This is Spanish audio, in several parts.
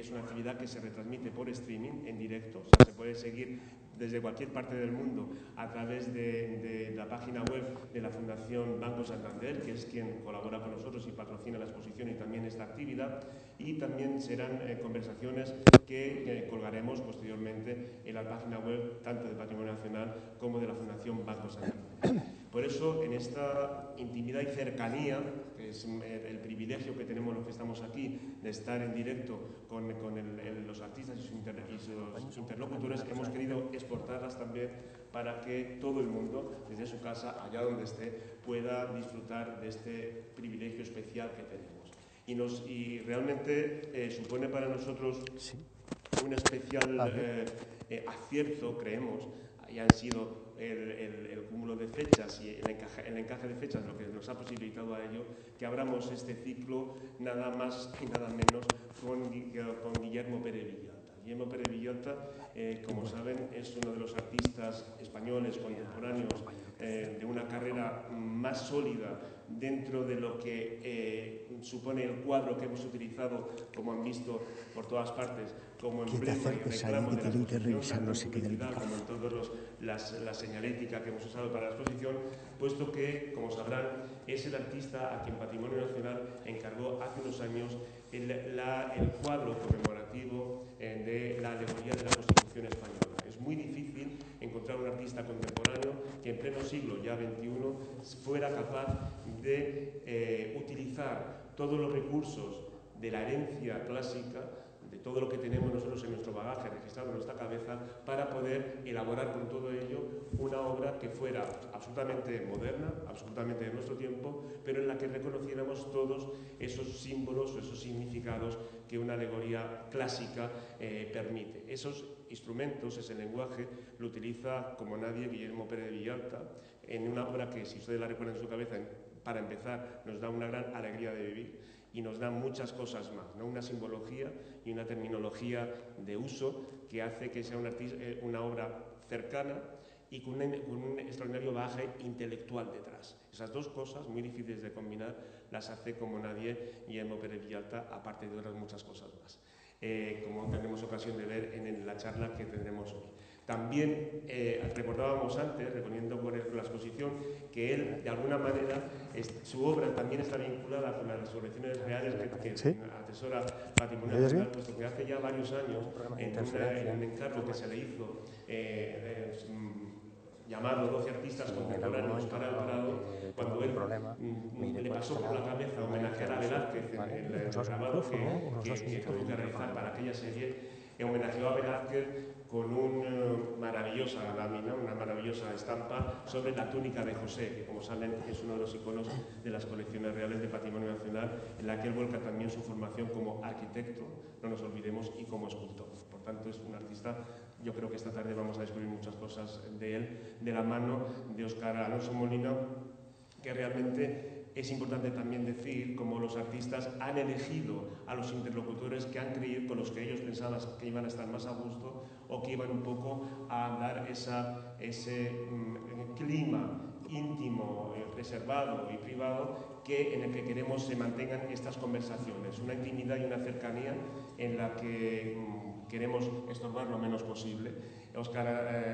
es una actividad que se retransmite por streaming, en directo, o sea, se puede seguir desde cualquier parte del mundo a través de la página web de la Fundación Banco Santander, que es quien colabora con nosotros y patrocina la exposición y también esta actividad, y también serán conversaciones que colgaremos posteriormente en la página web tanto de Patrimonio Nacional como de la Fundación Banco Santander. Por eso, en esta intimidad y cercanía, que es el privilegio que tenemos los que estamos aquí de estar en directo con los artistas y sus interlocutores, hemos querido exportarlas también para que todo el mundo, desde su casa, allá donde esté, pueda disfrutar de este privilegio especial que tenemos. Y realmente supone para nosotros un especial acierto, creemos, y han sido el cúmulo de fechas y el encaje de fechas lo que nos ha posibilitado a ello, que abramos este ciclo nada más y nada menos con Guillermo Pérez Villalta. Guillermo Pérez Villalta, como saben, es uno de los artistas españoles contemporáneos de una carrera más sólida dentro de lo que supone el cuadro que hemos utilizado, como han visto por todas partes, como emblema y reclamo de la exposición, como en todas la señalética que hemos usado para la exposición, puesto que, como sabrán, es el artista a quien Patrimonio Nacional encargó hace unos años el cuadro conmemorativo de la alegoría de la Constitución Española. Es muy difícil encontrar un artista contemporáneo que en pleno siglo ya XXI fuera capaz de utilizar todos los recursos de la herencia clásica, de todo lo que tenemos nosotros en nuestro bagaje registrado en nuestra cabeza, para poder elaborar con todo ello una obra que fuera absolutamente moderna, absolutamente de nuestro tiempo, pero en la que reconociéramos todos esos símbolos o esos significados que una alegoría clásica permite. Esos instrumentos, ese lenguaje, lo utiliza como nadie Guillermo Pérez Villalta en una obra que, si ustedes la recuerdan en su cabeza, para empezar, nos da una gran alegría de vivir y nos da muchas cosas más, ¿no? Una simbología y una terminología de uso que hace que sea una obra cercana y con un extraordinario bagaje intelectual detrás. Esas dos cosas, muy difíciles de combinar, las hace como nadie Guillermo Pérez Villalta, aparte de otras muchas cosas más, como tendremos ocasión de ver en la charla que tendremos hoy. También recordábamos antes, reponiendo por la exposición, que él, de alguna manera, su obra también está vinculada con las colecciones reales que atesora Patrimonio Nacional, puesto que hace ya varios años, en un encargo que se le hizo llamado 12 artistas contemporáneos para el Prado, cuando él le pasó por la cabeza homenajear a Velázquez en el grabado que tuvo que realizar para aquella serie, homenajeó a Velázquez con una maravillosa lámina, una maravillosa estampa sobre la túnica de José, que, como saben, es uno de los iconos de las colecciones reales de Patrimonio Nacional, en la que él volca también su formación como arquitecto, no nos olvidemos, y como escultor. Por tanto, es un artista. Yo creo que esta tarde vamos a descubrir muchas cosas de él, de la mano de Óscar Alonso Molina, que realmente es importante también decir cómo los artistas han elegido a los interlocutores que han creído, con los que ellos pensaban que iban a estar más a gusto o que iban un poco a dar ese clima íntimo, reservado y privado en el que queremos se mantengan estas conversaciones. Una intimidad y una cercanía en la que queremos estorbar lo menos posible. Óscar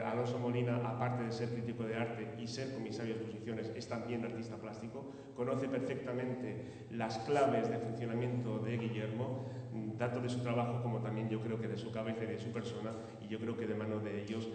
Alonso Molina, aparte de ser crítico de arte y ser comisario de exposiciones, es también artista plástico, conoce perfectamente las claves de funcionamiento de Guillermo, tanto de su trabajo como también yo creo que de su cabeza y de su persona, y yo creo que de mano de ellos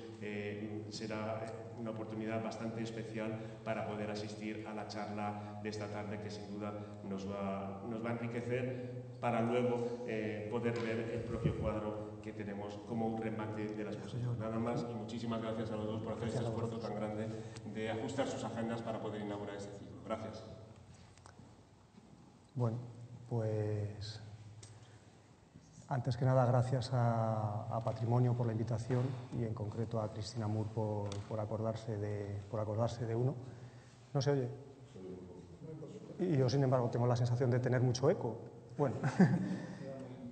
será una oportunidad bastante especial para poder asistir a la charla de esta tarde, que sin duda nos va a enriquecer para luego poder ver el propio cuadro que tenemos como un remate de la exposición. Nada más, y muchísimas gracias a los dos por hacer este esfuerzo tan grande de ajustar sus agendas para poder inaugurar este ciclo. Gracias. Bueno, pues antes que nada, gracias a Patrimonio por la invitación y en concreto a Cristina Moore por acordarse de uno. ¿No se oye? Y yo, sin embargo, tengo la sensación de tener mucho eco. Bueno,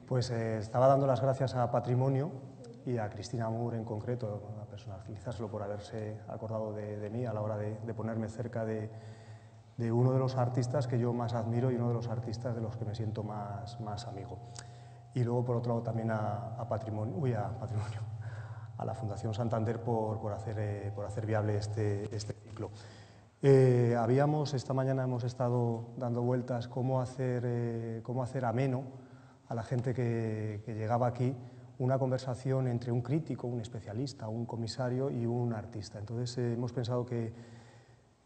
pues estaba dando las gracias a Patrimonio y a Cristina Moore en concreto, a personalizárselo por haberse acordado de mí a la hora de ponerme cerca de uno de los artistas que yo más admiro y uno de los artistas de los que me siento más amigo. y luego, por otro lado, también a la Fundación Santander por hacer viable este ciclo. Esta mañana hemos estado dando vueltas cómo hacer ameno a la gente que llegaba aquí una conversación entre un crítico, un especialista, un comisario y un artista. Entonces hemos pensado que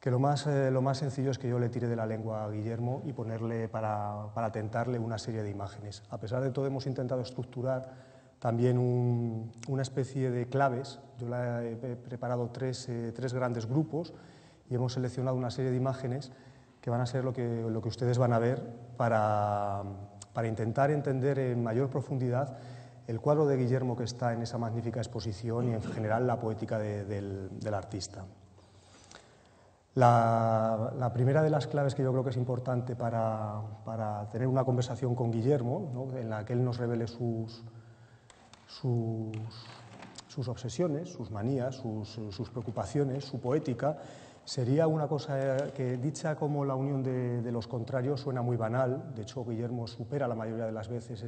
lo más sencillo es que yo le tire de la lengua a Guillermo y ponerle para tentarle una serie de imágenes. A pesar de todo, hemos intentado estructurar también una especie de claves. Yo he preparado tres grandes grupos y hemos seleccionado una serie de imágenes que van a ser lo que ustedes van a ver para intentar entender en mayor profundidad el cuadro de Guillermo que está en esa magnífica exposición y en general la poética del artista. La primera de las claves que yo creo que es importante para tener una conversación con Guillermo, ¿no?, en la que él nos revele sus obsesiones, sus manías, sus preocupaciones, su poética, sería una cosa que, dicha como la unión de los contrarios, suena muy banal. De hecho, Guillermo supera la mayoría de las veces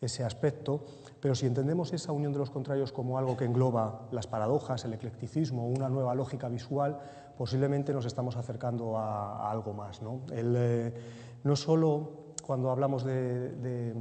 ese aspecto, pero si entendemos esa unión de los contrarios como algo que engloba las paradojas, el eclecticismo, una nueva lógica visual, posiblemente nos estamos acercando a algo más, ¿no? No solo cuando hablamos de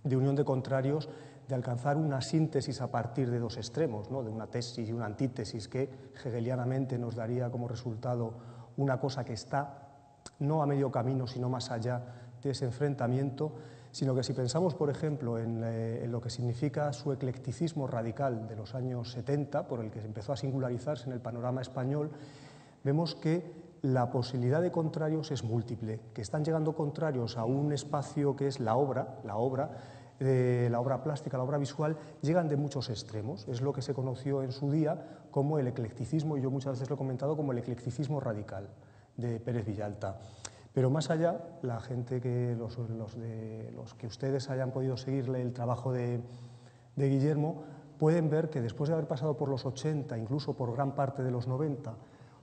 unión de contrarios, de alcanzar una síntesis a partir de dos extremos, ¿no?, de una tesis y una antítesis que hegelianamente nos daría como resultado una cosa que está no a medio camino, sino más allá de ese enfrentamiento, sino que si pensamos, por ejemplo, en lo que significa su eclecticismo radical de los años 70, por el que empezó a singularizarse en el panorama español, vemos que la posibilidad de contrarios es múltiple, que están llegando contrarios a un espacio que es la obra plástica, la obra visual, llegan de muchos extremos. Es lo que se conoció en su día como el eclecticismo, y yo muchas veces lo he comentado como el eclecticismo radical de Pérez Villalta. Pero más allá, la gente los que ustedes hayan podido seguirle el trabajo de Guillermo, pueden ver que después de haber pasado por los 80, incluso por gran parte de los 90,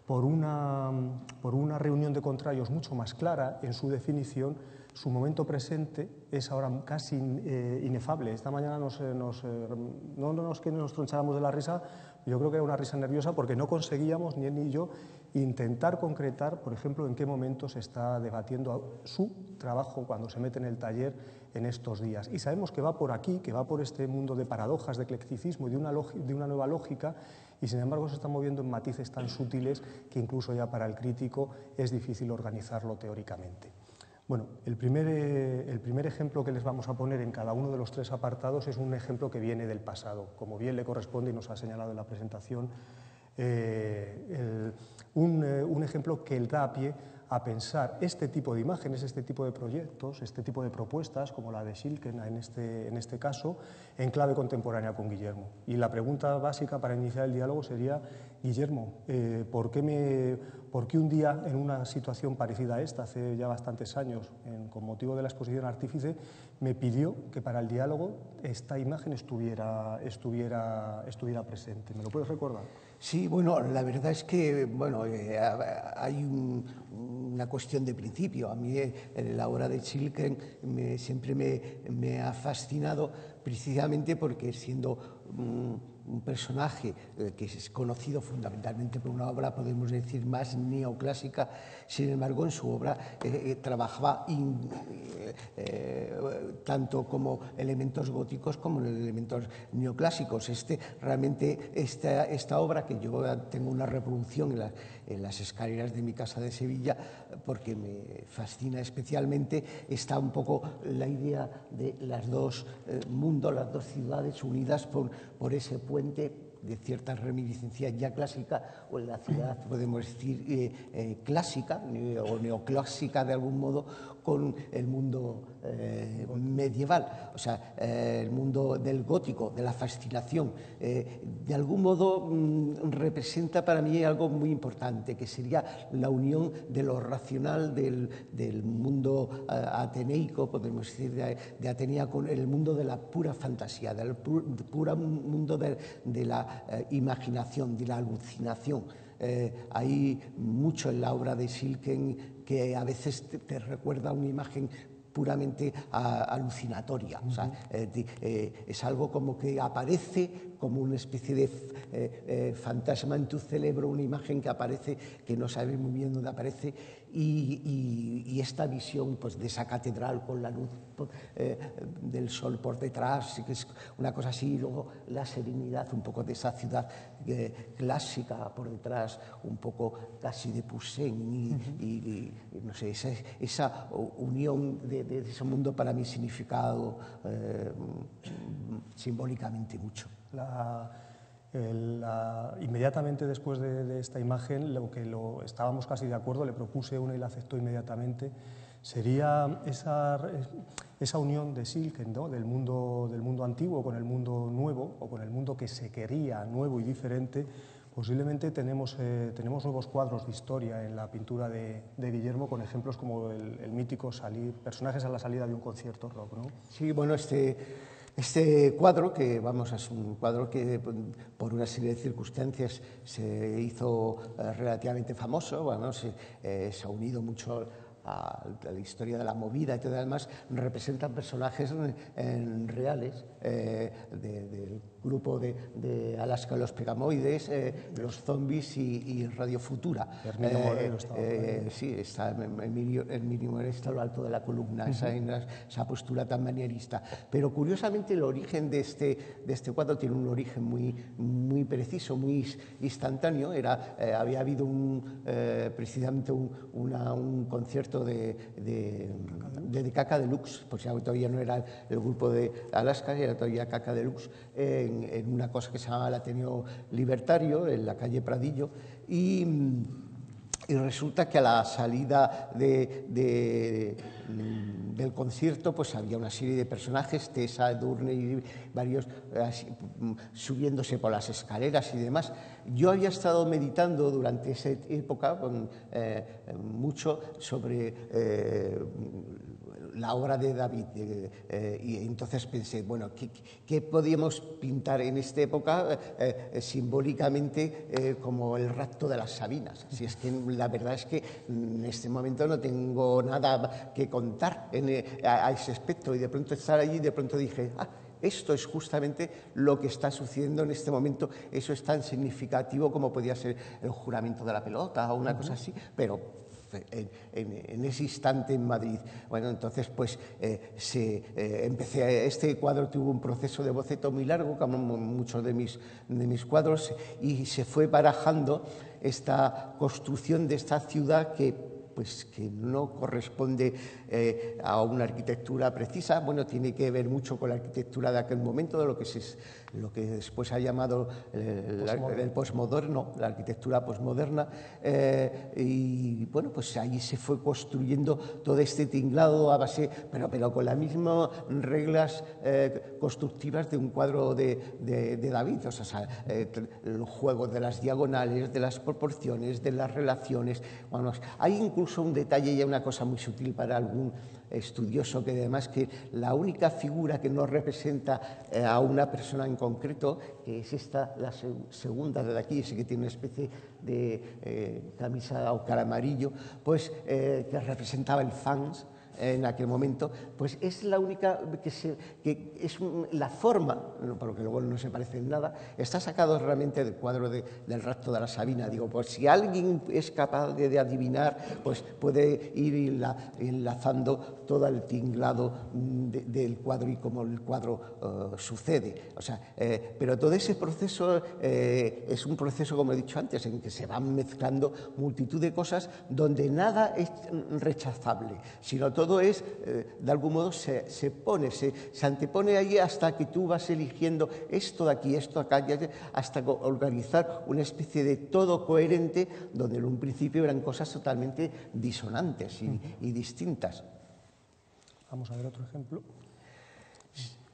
por una reunión de contrarios mucho más clara en su definición, su momento presente es ahora casi inefable. Esta mañana no es que nos troncháramos de la risa, yo creo que era una risa nerviosa porque no conseguíamos, ni él ni yo, intentar concretar, por ejemplo, en qué momento se está debatiendo su trabajo cuando se mete en el taller en estos días. Y sabemos que va por aquí, que va por este mundo de paradojas, de eclecticismo y de una nueva lógica, y sin embargo se está moviendo en matices tan sutiles que incluso ya para el crítico es difícil organizarlo teóricamente. Bueno, el primer ejemplo que les vamos a poner en cada uno de los tres apartados es un ejemplo que viene del pasado, como bien le corresponde y nos ha señalado en la presentación, un ejemplo que da a pie a pensar este tipo de imágenes, este tipo de proyectos, este tipo de propuestas, como la de Schilken en este caso, en clave contemporánea con Guillermo. Y la pregunta básica para iniciar el diálogo sería: Guillermo, ¿por qué un día en una situación parecida a esta, hace ya bastantes años, con motivo de la exposición Artífice, me pidió que para el diálogo esta imagen estuviera presente? ¿Me lo puedes recordar? Sí, bueno, la verdad es que hay una cuestión de principio. A mí la obra de Schilken siempre me ha fascinado, precisamente porque, siendo un personaje que es conocido fundamentalmente por una obra, podemos decir, más neoclásica, sin embargo, en su obra trabajaba tanto como elementos góticos como elementos neoclásicos. Realmente esta obra, que yo tengo una reproducción en las escaleras de mi casa de Sevilla, porque me fascina especialmente, está un poco la idea de los dos mundos, las dos ciudades unidas por ese puente de cierta reminiscencia ya clásica, o en la ciudad, podemos decir, clásica o neoclásica de algún modo, con el mundo medieval, o sea, el mundo del gótico, de la fascinación. De algún modo representa para mí algo muy importante, que sería la unión de lo racional del mundo ateneico, podemos decir, de Atenea, con el mundo de la pura fantasía, del puro mundo de la imaginación, de la alucinación. Hay mucho en la obra de Schilken que a veces te recuerda una imagen puramente alucinatoria. O sea, es algo como que aparece como una especie de fantasma en tu cerebro, una imagen que aparece, que no sabes muy bien dónde aparece, y esta visión pues, de esa catedral con la luz del sol por detrás, que es una cosa así, y luego la serenidad un poco de esa ciudad clásica por detrás, un poco casi de Poussin, y no sé, esa unión de ese mundo para mí significado simbólicamente mucho. Inmediatamente después de esta imagen, estábamos casi de acuerdo, le propuse una y la aceptó inmediatamente, sería esa unión de Silken, ¿no? del mundo antiguo con el mundo nuevo, o con el mundo que se quería nuevo y diferente. Posiblemente tenemos nuevos cuadros de historia en la pintura de Guillermo, con ejemplos como el mítico personajes a la salida de un concierto rock, ¿no? Sí, bueno, este cuadro, que vamos, es un cuadro que por una serie de circunstancias se hizo relativamente famoso, bueno, se ha unido mucho a la historia de la movida y todo, además representan personajes reales del grupo de Alaska, los Pegamoides, los zombies y Radio Futura. Herminio Moreno estaba sí, está Herminio Moreno está a lo alto de la columna, esa postura tan manierista. Pero curiosamente el origen de este cuadro tiene un origen muy preciso, muy instantáneo. Había habido precisamente un concierto de Caca Deluxe, pues ya todavía no era el grupo de Alaska, era todavía Caca Deluxe, en una cosa que se llamaba el Ateneo Libertario, en la calle Pradillo, y resulta que a la salida del concierto pues había una serie de personajes, Tessa, Edurne y varios subiéndose por las escaleras y demás. Yo había estado meditando durante esa época mucho sobre la obra de David, y entonces pensé, bueno, ¿qué podíamos pintar en esta época simbólicamente como el rapto de las Sabinas? Si es que la verdad es que en este momento no tengo nada que contar a ese aspecto, y de pronto estar allí, de pronto dije, esto es justamente lo que está sucediendo en este momento. Eso es tan significativo como podía ser el juramento de la pelota o una cosa así, pero en ese instante en Madrid. Bueno, entonces pues este cuadro tuvo un proceso de boceto muy largo, como muchos de mis cuadros, y se fue barajando esta construcción de esta ciudad que no corresponde a una arquitectura precisa. Bueno, tiene que ver mucho con la arquitectura de aquel momento, de lo que después ha llamado el posmoderno, la arquitectura posmoderna, y bueno, pues ahí se fue construyendo todo este tinglado a base, pero con las mismas reglas constructivas de un cuadro de David, o sea, el juego de las diagonales, de las proporciones, de las relaciones. Bueno, hay incluso un detalle y una cosa muy sutil para algún estudioso, que además que la única figura que no representa a una persona en concreto, que es esta, la segunda de aquí, ese que tiene una especie de camisa o cara amarillo, pues que representaba el fans en aquel momento, pues es la única que es la forma, porque luego no se parece en nada, está sacado realmente del cuadro del rapto de la Sabina. Digo, pues si alguien es capaz de adivinar, pues puede ir enlazando todo el tinglado del cuadro y cómo el cuadro sucede. O sea, pero todo ese proceso es un proceso, como he dicho antes, en que se van mezclando multitud de cosas donde nada es rechazable, sino todo es, de algún modo, se antepone ahí hasta que tú vas eligiendo esto de aquí, esto acá, hasta organizar una especie de todo coherente donde en un principio eran cosas totalmente disonantes y distintas. Vamos a ver otro ejemplo.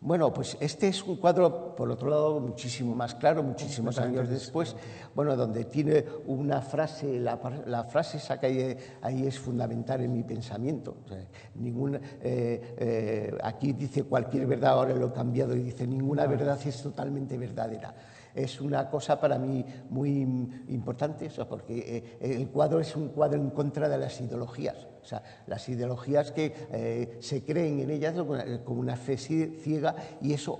Bueno, pues este es un cuadro, por otro lado, muchísimo más claro, muchísimos años después, bueno, donde tiene una frase, la frase esa que ahí es fundamental en mi pensamiento. O sea, aquí dice cualquier verdad, ahora lo he cambiado y dice ninguna verdad es totalmente verdadera. es una cosa para mí muy importante, o sea, porque el cuadro es un cuadro en contra de las ideologías. O sea, las ideologías que se creen en ellas como una fe ciega, y eso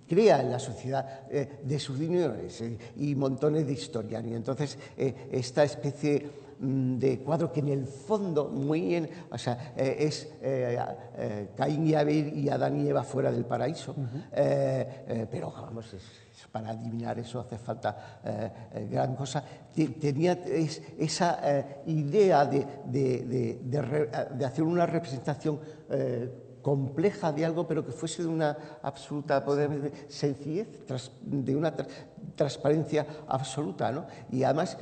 crea en la sociedad desunionies y montones de historias. Y entonces esta especie de cuadro que en el fondo o sea, es Caín y Abel y Adán y Eva fuera del paraíso, pero vamos, para adivinar eso hace falta gran cosa. Tenía esa idea de hacer una representación compleja de algo, pero que fuese de una absoluta sencillez, de una transparencia absoluta, ¿no? Y además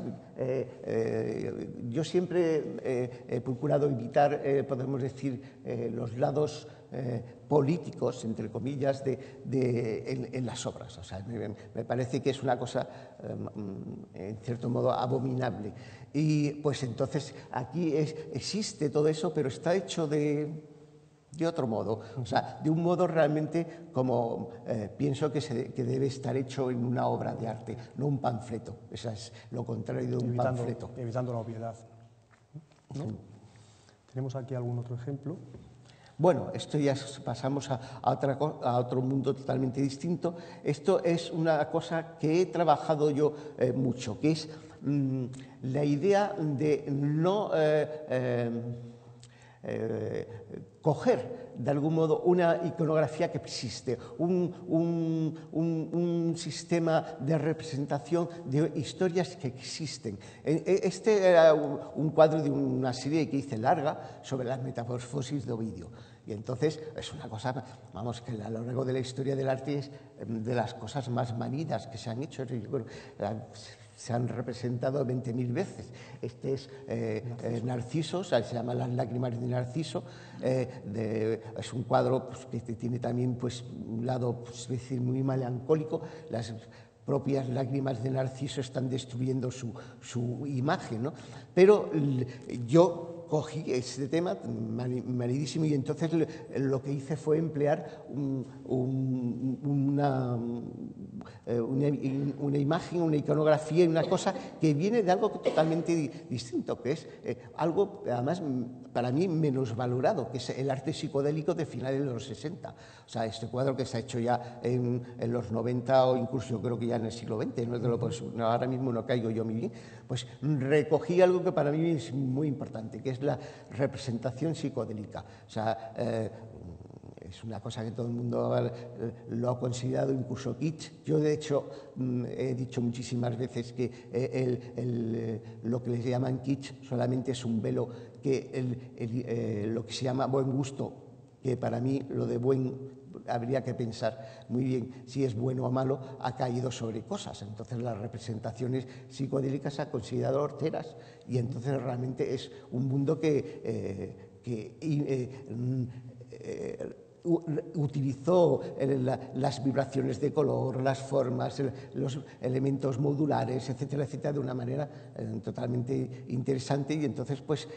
yo siempre he procurado evitar, podemos decir, los lados políticos, entre comillas, en las obras. O sea, me parece que es una cosa, en cierto modo, abominable. Y pues entonces aquí existe todo eso, pero está hecho de otro modo, o sea, de un modo realmente como pienso que debe estar hecho en una obra de arte, no un panfleto. Eso es lo contrario de un panfleto. Evitando la obviedad, ¿no? Sí. ¿Tenemos aquí algún otro ejemplo? Bueno, esto ya pasamos a otro mundo totalmente distinto. Esto es una cosa que he trabajado yo mucho, que es la idea de no coger de algún modo una iconografía que existe, un sistema de representación de historias que existen. Este era un cuadro de una serie que hice larga sobre las metamorfosis de Ovidio. Y entonces es una cosa, vamos, que a lo largo de la historia del arte es de las cosas más manidas que se han hecho. Se han representado 20.000 veces. Este es Narciso, o sea, se llama Las lágrimas de Narciso. Es un cuadro pues, que tiene también pues, un lado pues, decir, muy melancólico. Las propias lágrimas de Narciso están destruyendo su imagen, ¿no? Pero yo cogí este tema maridísimo y entonces lo que hice fue emplear una imagen, una iconografía, una cosa que viene de algo totalmente distinto, que es algo, además, para mí menos valorado, que es el arte psicodélico de finales de los 60. O sea, este cuadro que se ha hecho ya en los 90 o incluso yo creo que ya en el siglo XX, no, ahora mismo no caigo yo muy bien, pues recogí algo que para mí es muy importante, que es la representación psicodélica. O sea, es una cosa que todo el mundo lo ha considerado incluso kitsch. Yo, de hecho, he dicho muchísimas veces que lo que les llaman kitsch solamente es un velo, que lo que se llama buen gusto, que para mí lo de buen habría que pensar muy bien si es bueno o malo, ha caído sobre cosas. Entonces las representaciones psicodélicas se han considerado horteras y entonces realmente es un mundo que utilizó las vibraciones de color, las formas, los elementos modulares, etcétera, etcétera, de una manera totalmente interesante y entonces pues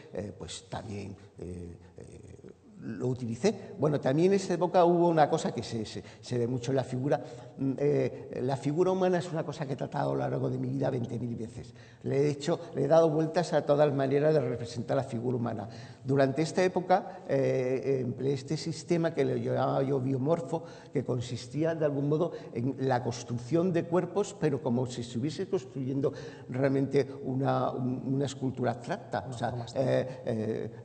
también lo utilicé. Bueno, también en esa época hubo una cosa que se ve mucho en la figura. La figura humana es una cosa que he tratado a lo largo de mi vida 20.000 veces. Le he dado vueltas a todas las maneras de representar la figura humana. Durante esta época empleé este sistema que le llamaba yo biomorfo, que consistía de algún modo en la construcción de cuerpos, pero como si se estuviese construyendo realmente una escultura abstracta. O sea,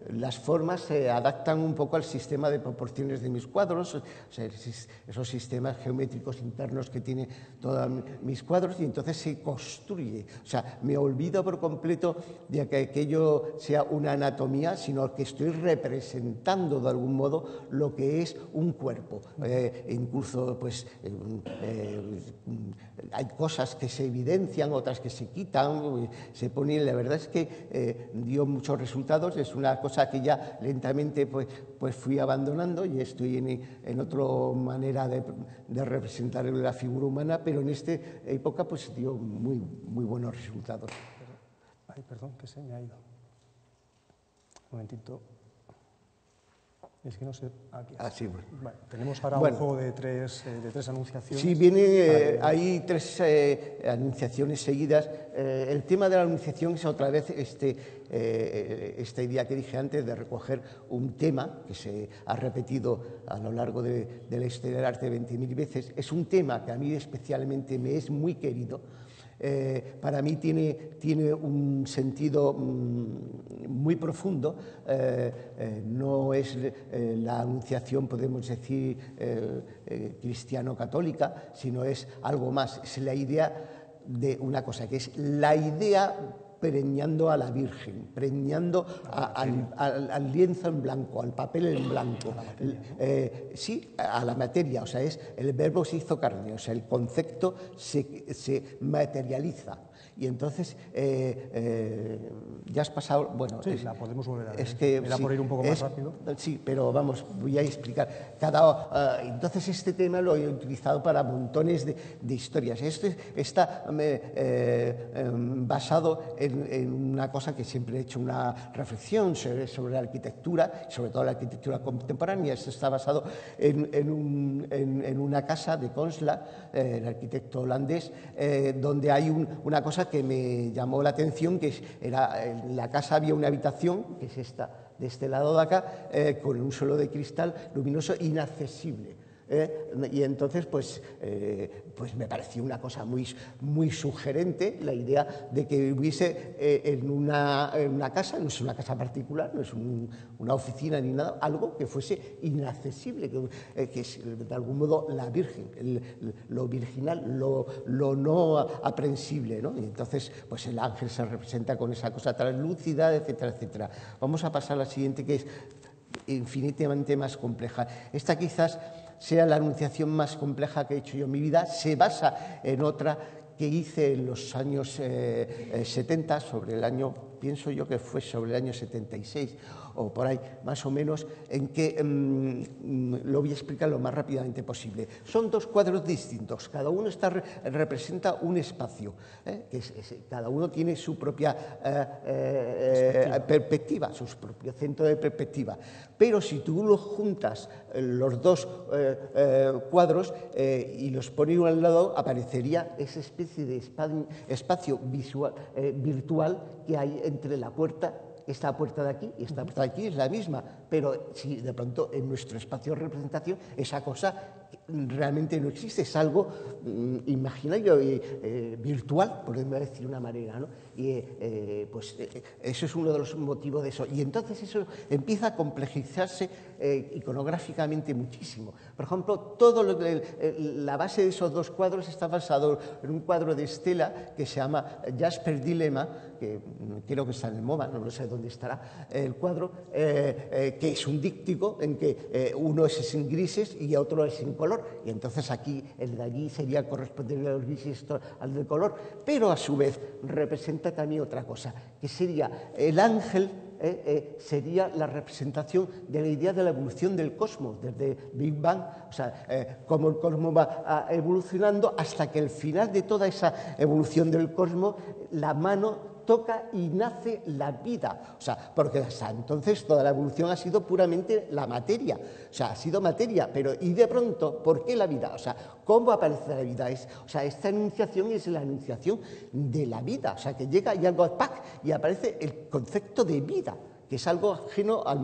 las formas se adaptan un poco al sistema de proporciones de mis cuadros, o sea, esos sistemas geométricos internos que tiene todos mis cuadros, y entonces se construye. O sea, me olvido por completo de que aquello sea una anatomía, sino que estoy representando de algún modo lo que es un cuerpo. Incluso, pues, hay cosas que se evidencian, otras que se quitan, se ponen. La verdad es que dio muchos resultados. Es una cosa que ya lentamente pues fui abandonando y estoy en otra manera de representar la figura humana, pero en esta época pues dio muy buenos resultados. Ay, perdón, que se me ha ido. Un momentito. Es que no sé, aquí. Sí, bueno. Vale, tenemos ahora un juego de tres anunciaciones. Sí, hay tres anunciaciones seguidas. El tema de la anunciación es otra vez esta idea que dije antes de recoger un tema que se ha repetido a lo largo de la historia del arte 20.000 veces. Es un tema que a mí especialmente me es muy querido. Para mí tiene un sentido muy profundo. No es la anunciación, podemos decir, cristiano-católica, sino es algo más. Es la idea de una cosa, que es la idea preñando a la Virgen, preñando al lienzo en blanco, al papel en blanco. Sí, a la materia, o sea, el verbo se hizo carne, o sea, el concepto se materializa. Y entonces, ya has pasado... Bueno, sí, la podemos volver a ver. Es que, era por ir un poco más rápido. Sí, pero vamos, voy a explicar. Entonces, este tema lo he utilizado para montones de historias. Está basado en una cosa que siempre he hecho una reflexión sobre la arquitectura, sobre todo la arquitectura contemporánea. Esto está basado en una casa de Konsla, el arquitecto holandés, donde hay una cosa que me llamó la atención, que en la casa había una habitación, que es esta, de este lado de acá, con un suelo de cristal luminoso inaccesible. Y entonces, pues me pareció una cosa muy sugerente la idea de que hubiese en una casa, no es una casa particular, no es una oficina ni nada, algo que fuese inaccesible, que es de algún modo la Virgen, lo virginal, lo no aprensible, ¿no? Y entonces, pues el ángel se representa con esa cosa translúcida, etcétera, etcétera. Vamos a pasar a la siguiente, que es infinitamente más compleja. Esta quizás sea la anunciación más compleja que he hecho yo en mi vida. Se basa en otra que hice en los años 70, sobre el año, pienso yo que fue sobre el año 76 o por ahí, más o menos, en que lo voy a explicar lo más rápidamente posible. Son dos cuadros distintos, cada uno representa un espacio, cada uno tiene su propia perspectiva, su propio centro de perspectiva. Pero si tú los juntas, los dos cuadros, y los pones uno al lado, aparecería esa especie de espacio virtual que hay entre la puerta. Esta puerta de aquí y esta puerta de aquí es la misma, pero si de pronto en nuestro espacio de representación esa cosa realmente no existe, es algo imaginario y virtual, por decir una manera, ¿no? Y pues eso es uno de los motivos de eso. Y entonces eso empieza a complejizarse iconográficamente muchísimo. Por ejemplo, la base de esos dos cuadros está basado en un cuadro de Stella que se llama Jasper Dilemma, que creo que está en el MoMA, no sé dónde estará el cuadro, que es un díptico en que uno es en grises y otro es en color. Y entonces aquí, el de allí sería correspondiente a los grises al de color, pero a su vez representa también otra cosa, que sería el ángel. Sería la representación de la idea de la evolución del cosmos, desde Big Bang, o sea, cómo el cosmos va evolucionando hasta que al final de toda esa evolución del cosmos, la mano toca y nace la vida. O sea, porque hasta entonces toda la evolución ha sido puramente la materia. O sea, ha sido materia, pero y de pronto, ¿por qué la vida? O sea, ¿cómo aparece la vida? O sea, esta anunciación es la anunciación de la vida. O sea, que llega y algo ¡pac! Y aparece el concepto de vida, que es algo ajeno a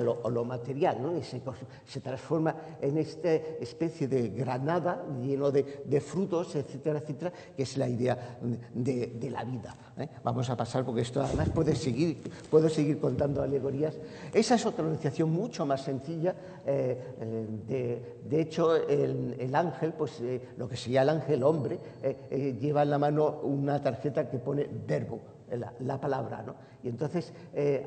lo material, ¿no? Y se transforma en esta especie de granada lleno de frutos, etcétera, etcétera, que es la idea de la vida, ¿eh? Vamos a pasar, porque esto además puedo seguir contando alegorías. Esa es otra anunciación mucho más sencilla. De hecho, el ángel, pues lo que sería el ángel hombre, lleva en la mano una tarjeta que pone verbo, la palabra, ¿no? Y entonces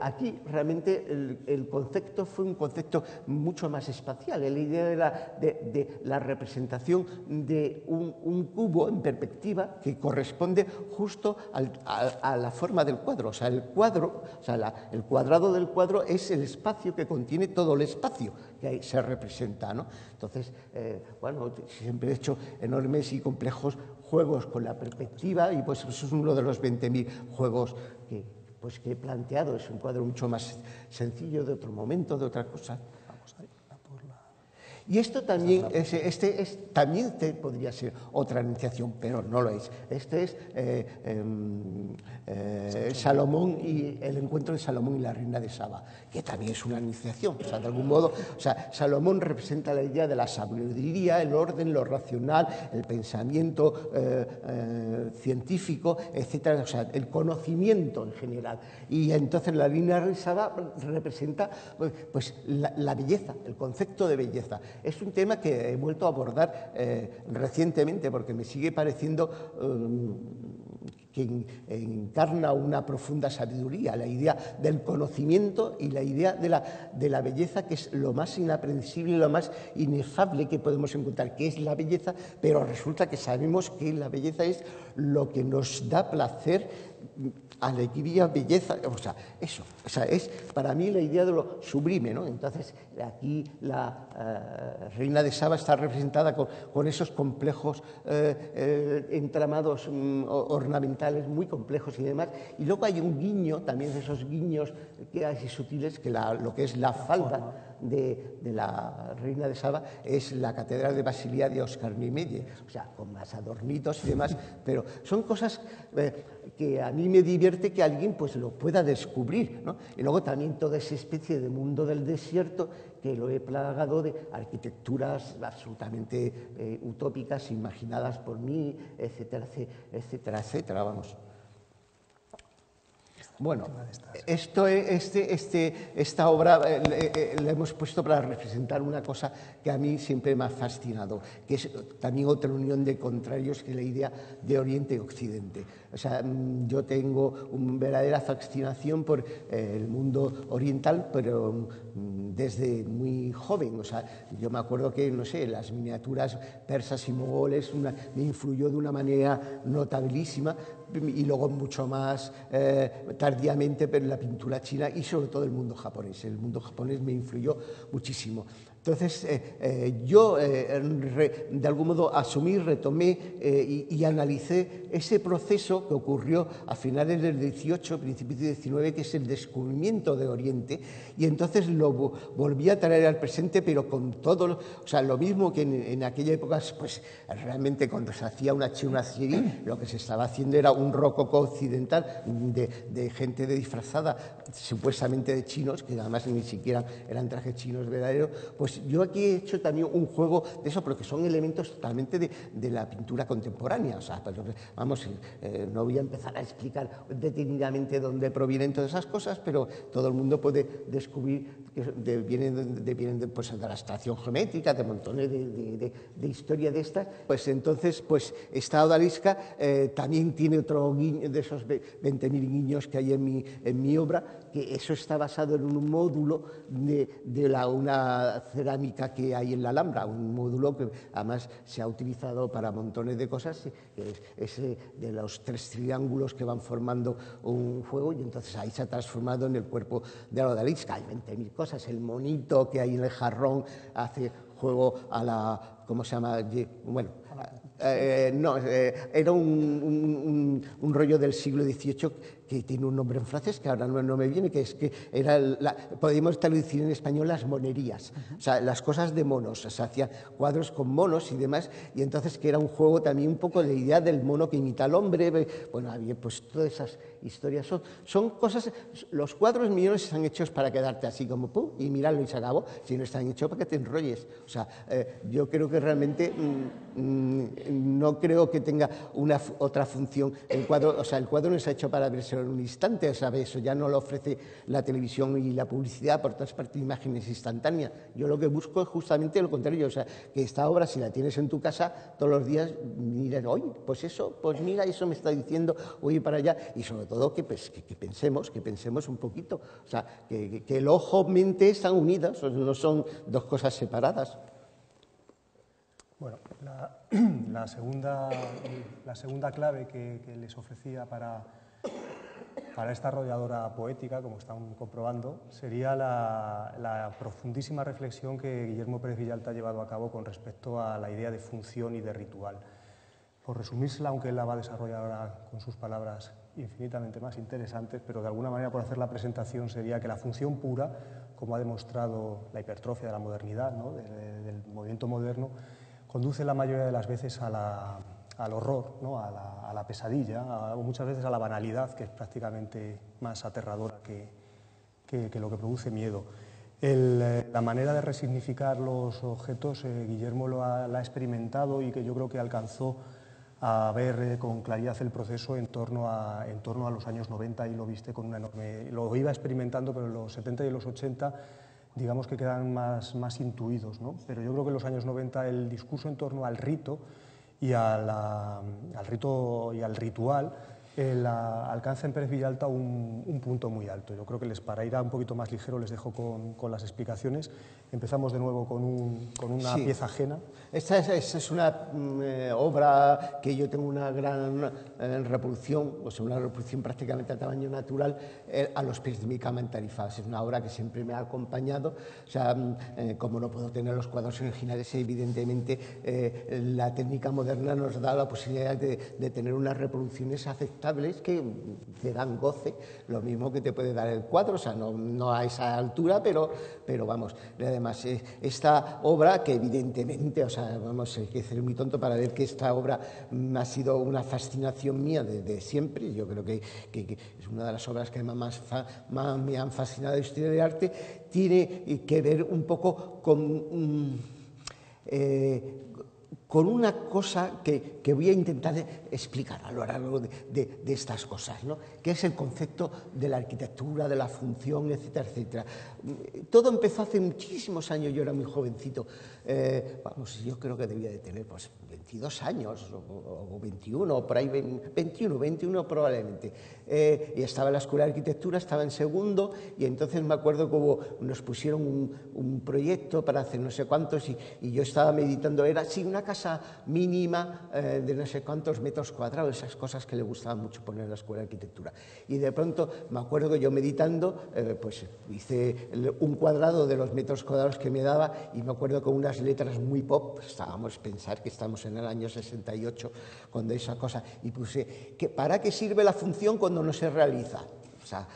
aquí realmente el concepto fue un concepto mucho más espacial, la idea de la representación de un cubo en perspectiva que corresponde justo a la forma del cuadro. O sea, el cuadrado del cuadro es el espacio que contiene todo el espacio que ahí se representa, ¿no? Entonces, bueno, siempre he hecho enormes y complejos juegos con la perspectiva, y pues eso es uno de los 20.000 juegos que he planteado. Es un cuadro mucho más sencillo, de otro momento, de otra cosa. Vamos ahí, a por la... Y esto también, también podría ser otra iniciación, pero no lo es. Este es Salomón y el encuentro de Salomón y la reina de Saba, que también es una iniciación. O sea, de algún modo, o sea, Salomón representa la idea de la sabiduría, el orden, lo racional, el pensamiento científico, etcétera. O sea, el conocimiento en general. Y entonces la reina de Saba representa pues la belleza, el concepto de belleza. Es un tema que he vuelto a abordar recientemente porque me sigue pareciendo que encarna una profunda sabiduría, la idea del conocimiento y la idea de la belleza, que es lo más inaprensible, lo más inefable que podemos encontrar, que es la belleza, pero resulta que sabemos que la belleza es lo que nos da placer, alegría, belleza, o sea, eso, o sea, es para mí la idea de lo sublime, ¿no? Entonces, aquí la reina de Saba está representada con esos complejos entramados ornamentales muy complejos y demás, y luego hay un guiño, también esos guiños que hay sutiles, que lo que es la falda de la reina de Saba es la catedral de Basilea de Oscar Niemeyer, o sea, con más adornitos y demás, pero son cosas que a mí me divierte que alguien pues lo pueda descubrir, ¿no? Y luego también toda esa especie de mundo del desierto que lo he plagado de arquitecturas absolutamente utópicas, imaginadas por mí, etcétera, etcétera, etcétera, vamos. Bueno, esta obra la hemos puesto para representar una cosa que a mí siempre me ha fascinado, que es también otra unión de contrarios, que es la idea de Oriente y Occidente. O sea, yo tengo una verdadera fascinación por el mundo oriental, pero desde muy joven. O sea, yo me acuerdo que, no sé, las miniaturas persas y mogoles me influyó de una manera notabilísima, y luego mucho más tardíamente, pero la pintura china y sobre todo el mundo japonés. El mundo japonés me influyó muchísimo. Entonces, yo de algún modo asumí, retomé y analicé ese proceso que ocurrió a finales del 18, principios del 19, que es el descubrimiento de Oriente, y entonces lo volví a traer al presente, pero con todo, o sea, lo mismo que en aquella época, pues realmente cuando se hacía una serie, lo que se estaba haciendo era un rococó occidental de gente disfrazada, supuestamente de chinos, que además ni siquiera eran trajes chinos verdaderos. Pues yo aquí he hecho también un juego de eso, pero que son elementos totalmente de la pintura contemporánea. O sea, pues, vamos, no voy a empezar a explicar detenidamente dónde provienen todas esas cosas, pero todo el mundo puede descubrir que vienen pues, de la abstracción geométrica, de montones de historia de estas. Pues entonces, pues esta odalisca también tiene otro guiño de esos 20.000 guiños que hay en mi obra, que eso está basado en un módulo de una cerámica que hay en la Alhambra, un módulo que además se ha utilizado para montones de cosas, que es de los 3 triángulos que van formando un juego, y entonces ahí se ha transformado en el cuerpo de la odalisca. Hay 20.000 cosas, el monito que hay en el jarrón hace juego a la, ¿cómo se llama? Bueno, no, era un rollo del siglo XVIII que tiene un nombre en francés que ahora no me viene, que es que era, podríamos traducir en español las monerías, o sea, las cosas de monos, o sea, hacían cuadros con monos y demás, y entonces que era un juego también un poco de la idea del mono que imita al hombre. Bueno, había pues todas esas historias, son cosas, los cuadros millones están hechos para quedarte así como pum, y mirarlo y se acabó, si no están hechos para que te enrolles. O sea, yo creo que realmente no creo que tenga otra función el cuadro. O sea, el cuadro no está hecho para verse en un instante, ¿sabes? Eso ya no lo ofrece la televisión y la publicidad, por todas partes imágenes instantáneas. Yo lo que busco es justamente lo contrario, o sea, que esta obra, si la tienes en tu casa, todos los días miras, oye, pues eso, pues mira, eso me está diciendo, voy para allá, y sobre todo que pensemos un poquito, o sea, que el ojo-mente están unidas, no son dos cosas separadas. Bueno, la segunda clave que les ofrecía para esta arrolladora poética, como están comprobando, sería la profundísima reflexión que Guillermo Pérez Villalta ha llevado a cabo con respecto a la idea de función y de ritual. Por resumírsela, aunque él la va a desarrollar ahora con sus palabras infinitamente más interesantes, pero de alguna manera, por hacer la presentación, sería que la función pura, como ha demostrado la hipertrofia de la modernidad, ¿no? del movimiento moderno, conduce la mayoría de las veces al horror, ¿no? a la pesadilla, muchas veces a la banalidad, que es prácticamente más aterradora que lo que produce miedo. La manera de resignificar los objetos, Guillermo la ha experimentado y que yo creo que alcanzó a ver con claridad el proceso en torno a los años 90 y lo viste con una enorme... Lo iba experimentando, pero en los 70 y los 80 digamos que quedan más intuidos, ¿no? Pero yo creo que en los años 90 el discurso en torno al rito y al ritual alcanza en Pérez Villalta un punto muy alto. Yo creo que para ir a un poquito más ligero les dejo con las explicaciones. Empezamos de nuevo con una pieza ajena. Esta es una obra que yo tengo una gran reproducción, o sea, una reproducción prácticamente a tamaño natural a los pies de mi cama en Tarifaos. Es una obra que siempre me ha acompañado. O sea, como no puedo tener los cuadros originales, evidentemente la técnica moderna nos da la posibilidad de tener unas reproducciones aceptables que te dan goce, lo mismo que te puede dar el cuadro, o sea, no a esa altura, pero vamos. Además, esta obra que evidentemente, o sea, vamos, hay que ser muy tonto para ver que esta obra ha sido una fascinación mía desde siempre. Yo creo que es una de las obras que más me han fascinado de historia de arte. Tiene que ver un poco con una cosa que voy a intentar explicar a lo largo de estas cosas, ¿no? Que es el concepto de la arquitectura, de la función, etcétera, etcétera. Todo empezó hace muchísimos años, yo era muy jovencito, vamos, yo creo que debía de tener pues 22 años o 21, por ahí 21 probablemente. Y estaba en la escuela de arquitectura, estaba en segundo, y entonces me acuerdo como nos pusieron un proyecto para hacer no sé cuántos, y yo estaba meditando, era así una casa mínima de no sé cuántos metros cuadrados, esas cosas que le gustaban mucho poner en la escuela de arquitectura. Y de pronto me acuerdo que yo meditando, pues hice un cuadrado de los metros cuadrados que me daba, y me acuerdo con unas letras muy pop, pensar que estamos en el año 68, cuando esa cosa, y puse, ¿para qué sirve la función cuando no se realiza? O sea,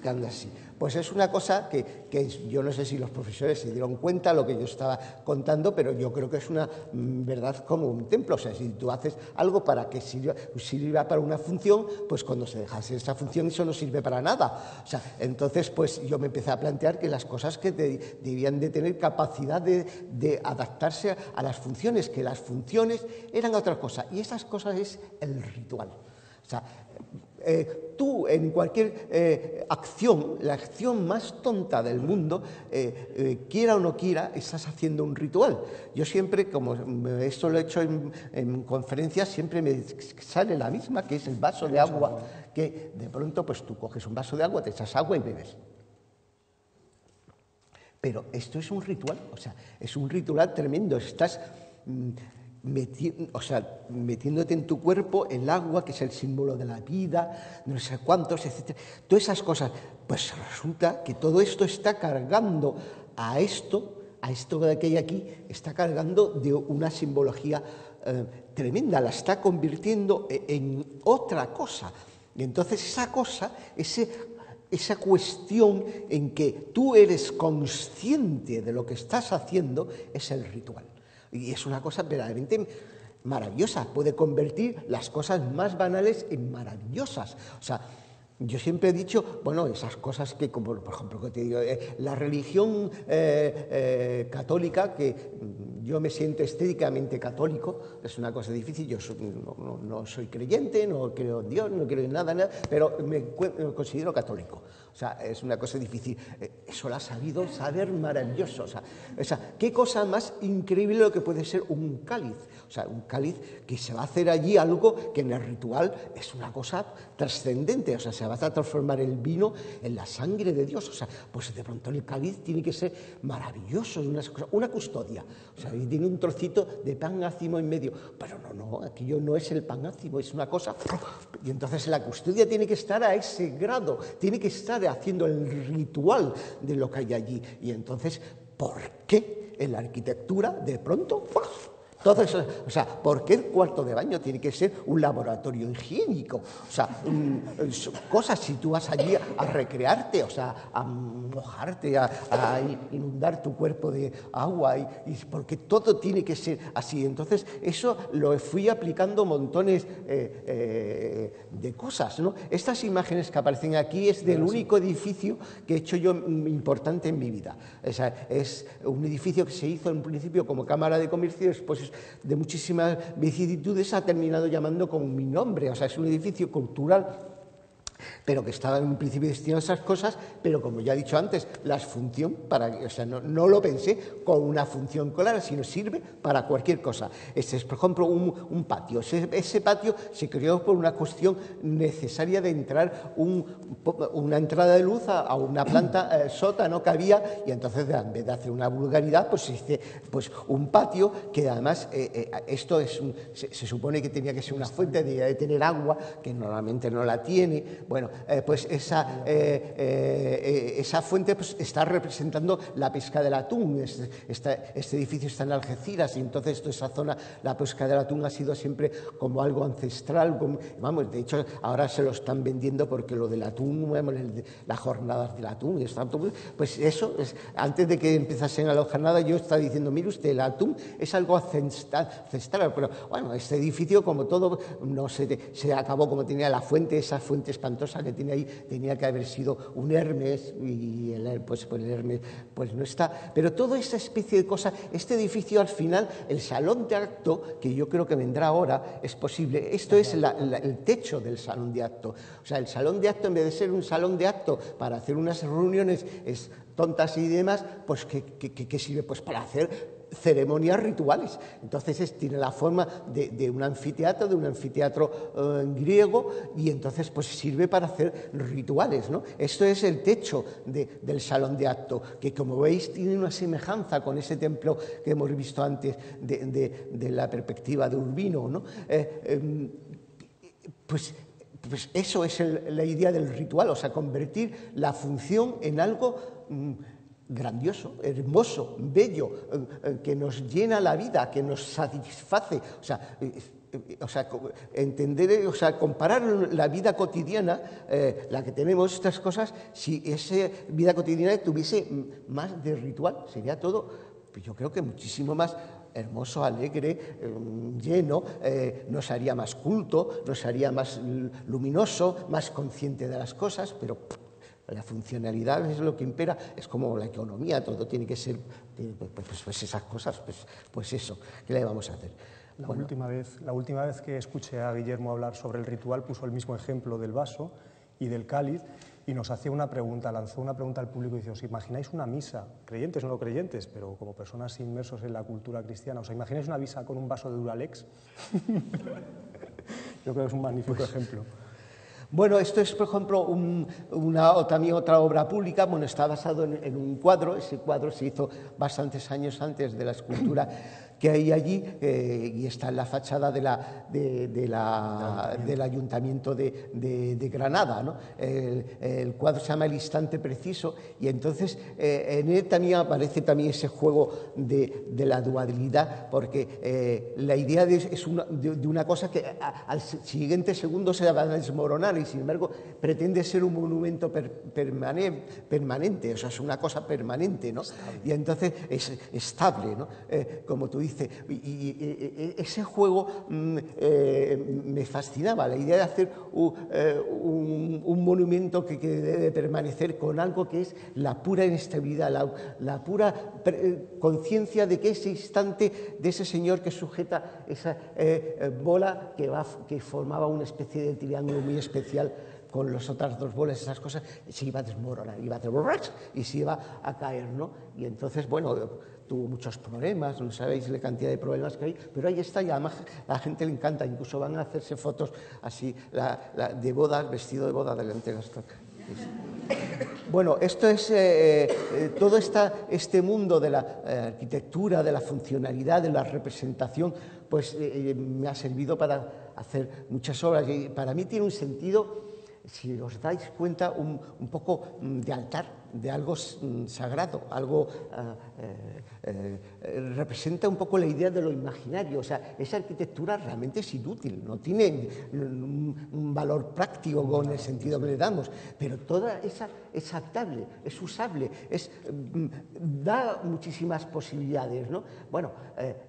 que anda así. Pues es una cosa que yo no sé si los profesores se dieron cuenta de lo que yo estaba contando, pero yo creo que es una verdad como un templo. O sea, si tú haces algo para que sirva para una función, pues cuando se deja hacer esa función eso no sirve para nada. O sea, entonces pues yo me empecé a plantear que las cosas que debían de tener capacidad de adaptarse a las funciones, que las funciones eran otra cosa, y esas cosas es el ritual. O sea, tú en cualquier acción, la acción más tonta del mundo, quiera o no quiera, estás haciendo un ritual. Yo siempre, como esto lo he hecho en conferencias, siempre me sale la misma, que es el vaso de agua, que de pronto pues tú coges un vaso de agua, te echas agua y bebes. Pero esto es un ritual, o sea, es un ritual tremendo. Estás metiéndote en tu cuerpo el agua, que es el símbolo de la vida, no sé cuántos, etc. Todas esas cosas. Pues resulta que todo esto está cargando a esto que hay aquí, está cargando de una simbología tremenda, la está convirtiendo en otra cosa. Y entonces esa cosa, esa cuestión en que tú eres consciente de lo que estás haciendo, es el ritual. Y es una cosa verdaderamente maravillosa, puede convertir las cosas más banales en maravillosas. O sea, yo siempre he dicho, bueno, esas cosas que, como por ejemplo, que te digo, la religión católica, que yo me siento estéticamente católico, es una cosa difícil, yo no soy creyente, no creo en Dios, no creo en nada, pero me considero católico. O sea, es una cosa difícil. Eso lo ha sabido saber maravilloso. O sea, qué cosa más increíble lo que puede ser un cáliz. O sea, un cáliz que se va a hacer allí algo que en el ritual es una cosa trascendente. O sea, se va a transformar el vino en la sangre de Dios. O sea, pues de pronto el cáliz tiene que ser maravilloso, una custodia. O sea, y tiene un trocito de pan ácimo en medio. Pero no, aquello no es el pan ácimo, es una cosa... Y entonces la custodia tiene que estar a ese grado, tiene que estar haciendo el ritual de lo que hay allí. Y entonces, ¿por qué en la arquitectura de pronto Todo eso, o sea, ¿por qué el cuarto de baño tiene que ser un laboratorio higiénico? O sea, cosas, si tú vas allí a recrearte, o sea, a mojarte, a inundar tu cuerpo de agua, y porque todo tiene que ser así. Entonces, eso lo fui aplicando montones de cosas, ¿no? Estas imágenes que aparecen aquí es del único edificio que he hecho yo importante en mi vida. O sea, es un edificio que se hizo en principio como Cámara de Comercio, después de muchísimas vicisitudes ha terminado llamando con mi nombre. O sea, es un edificio cultural, pero que estaba en un principio destinado a esas cosas, pero como ya he dicho antes, la función, o sea, no lo pensé con una función clara, sino sirve para cualquier cosa. Este es, por ejemplo, un patio. Ese patio se creó por una cuestión necesaria de entrar una entrada de luz a una planta sótano que había, y entonces en vez de hacer una vulgaridad, pues se hizo un patio que además, esto se supone que tenía que ser una fuente de tener agua, que normalmente no la tiene. Bueno, pues esa fuente pues, está representando la pesca del atún. Este edificio está en Algeciras y entonces toda esa zona, la pesca del atún ha sido siempre como algo ancestral. Vamos, de hecho, ahora se lo están vendiendo porque lo del atún, vamos, las jornadas del atún, pues eso, antes de que empezasen a las jornadas yo estaba diciendo, mire usted, el atún es algo ancestral, pero bueno, este edificio como todo no se acabó como tenía la fuente, esa fuente espantosa que tiene ahí, tenía que haber sido un Hermes y el Hermes pues no está, pero toda esa especie de cosa, este edificio al final, el salón de acto, que yo creo que vendrá ahora, es posible, esto es el techo del salón de acto, o sea, el salón de acto en vez de ser un salón de acto para hacer unas reuniones tontas y demás, pues ¿qué sirve? Pues para hacer ceremonias rituales. Entonces tiene la forma de un anfiteatro, griego, y entonces pues sirve para hacer rituales, ¿no? Esto es el techo del salón de acto, que como veis tiene una semejanza con ese templo que hemos visto antes de la perspectiva de Urbino, ¿no? Pues eso es la idea del ritual, o sea, convertir la función en algo grandioso, hermoso, bello, que nos llena la vida, que nos satisface. O sea, entender, o sea, comparar la vida cotidiana, la que tenemos, estas cosas, si esa vida cotidiana tuviese más de ritual, sería todo, pues yo creo que muchísimo más hermoso, alegre, lleno, nos haría más culto, nos haría más luminoso, más consciente de las cosas, pero la funcionalidad es lo que impera, es como la economía, todo tiene que ser, pues esas cosas, pues eso, ¿qué le vamos a hacer? La última vez que escuché a Guillermo hablar sobre el ritual puso el mismo ejemplo del vaso y del cáliz y nos hacía una pregunta, lanzó una pregunta al público y dice, ¿os imagináis una misa, creyentes o no creyentes, pero como personas inmersos en la cultura cristiana, ¿os imagináis una misa con un vaso de Duralex? Yo creo que es un magnífico ejemplo. Bueno, esto es, por ejemplo, también otra obra pública. Bueno, está basado en un cuadro. Ese cuadro se hizo bastantes años antes de la escultura que hay allí y está en la fachada del Ayuntamiento de Granada, ¿no? El cuadro se llama El instante preciso y entonces en él también aparece también ese juego de la dualidad, porque la idea es de una cosa que al siguiente segundo se va a desmoronar y sin embargo pretende ser un monumento permanente, o sea, es una cosa permanente, ¿no? Y entonces es estable, ¿no? Como tú dices, y ese juego me fascinaba, la idea de hacer un monumento que debe permanecer con algo que es la pura inestabilidad, la pura conciencia de que ese instante de ese señor que sujeta esa bola que formaba una especie de triángulo muy especial con las otras dos bolas, esas cosas, se iba a desmoronar, iba a hacer y se iba a caer, ¿no? Y entonces, bueno, tuvo muchos problemas, no sabéis la cantidad de problemas que hay, pero ahí está y además a la gente le encanta, incluso van a hacerse fotos así de boda, vestido de boda delante de las... Bueno, esto es todo este mundo de la arquitectura, de la funcionalidad, de la representación, pues me ha servido para hacer muchas obras y para mí tiene un sentido, si os dais cuenta, un poco de altar. de algo sagrado, algo representa un poco la idea de lo imaginario. O sea, esa arquitectura realmente es inútil, no tiene un valor práctico con el sentido que le damos, pero toda esa es adaptable, es usable, da muchísimas posibilidades, ¿no? Bueno,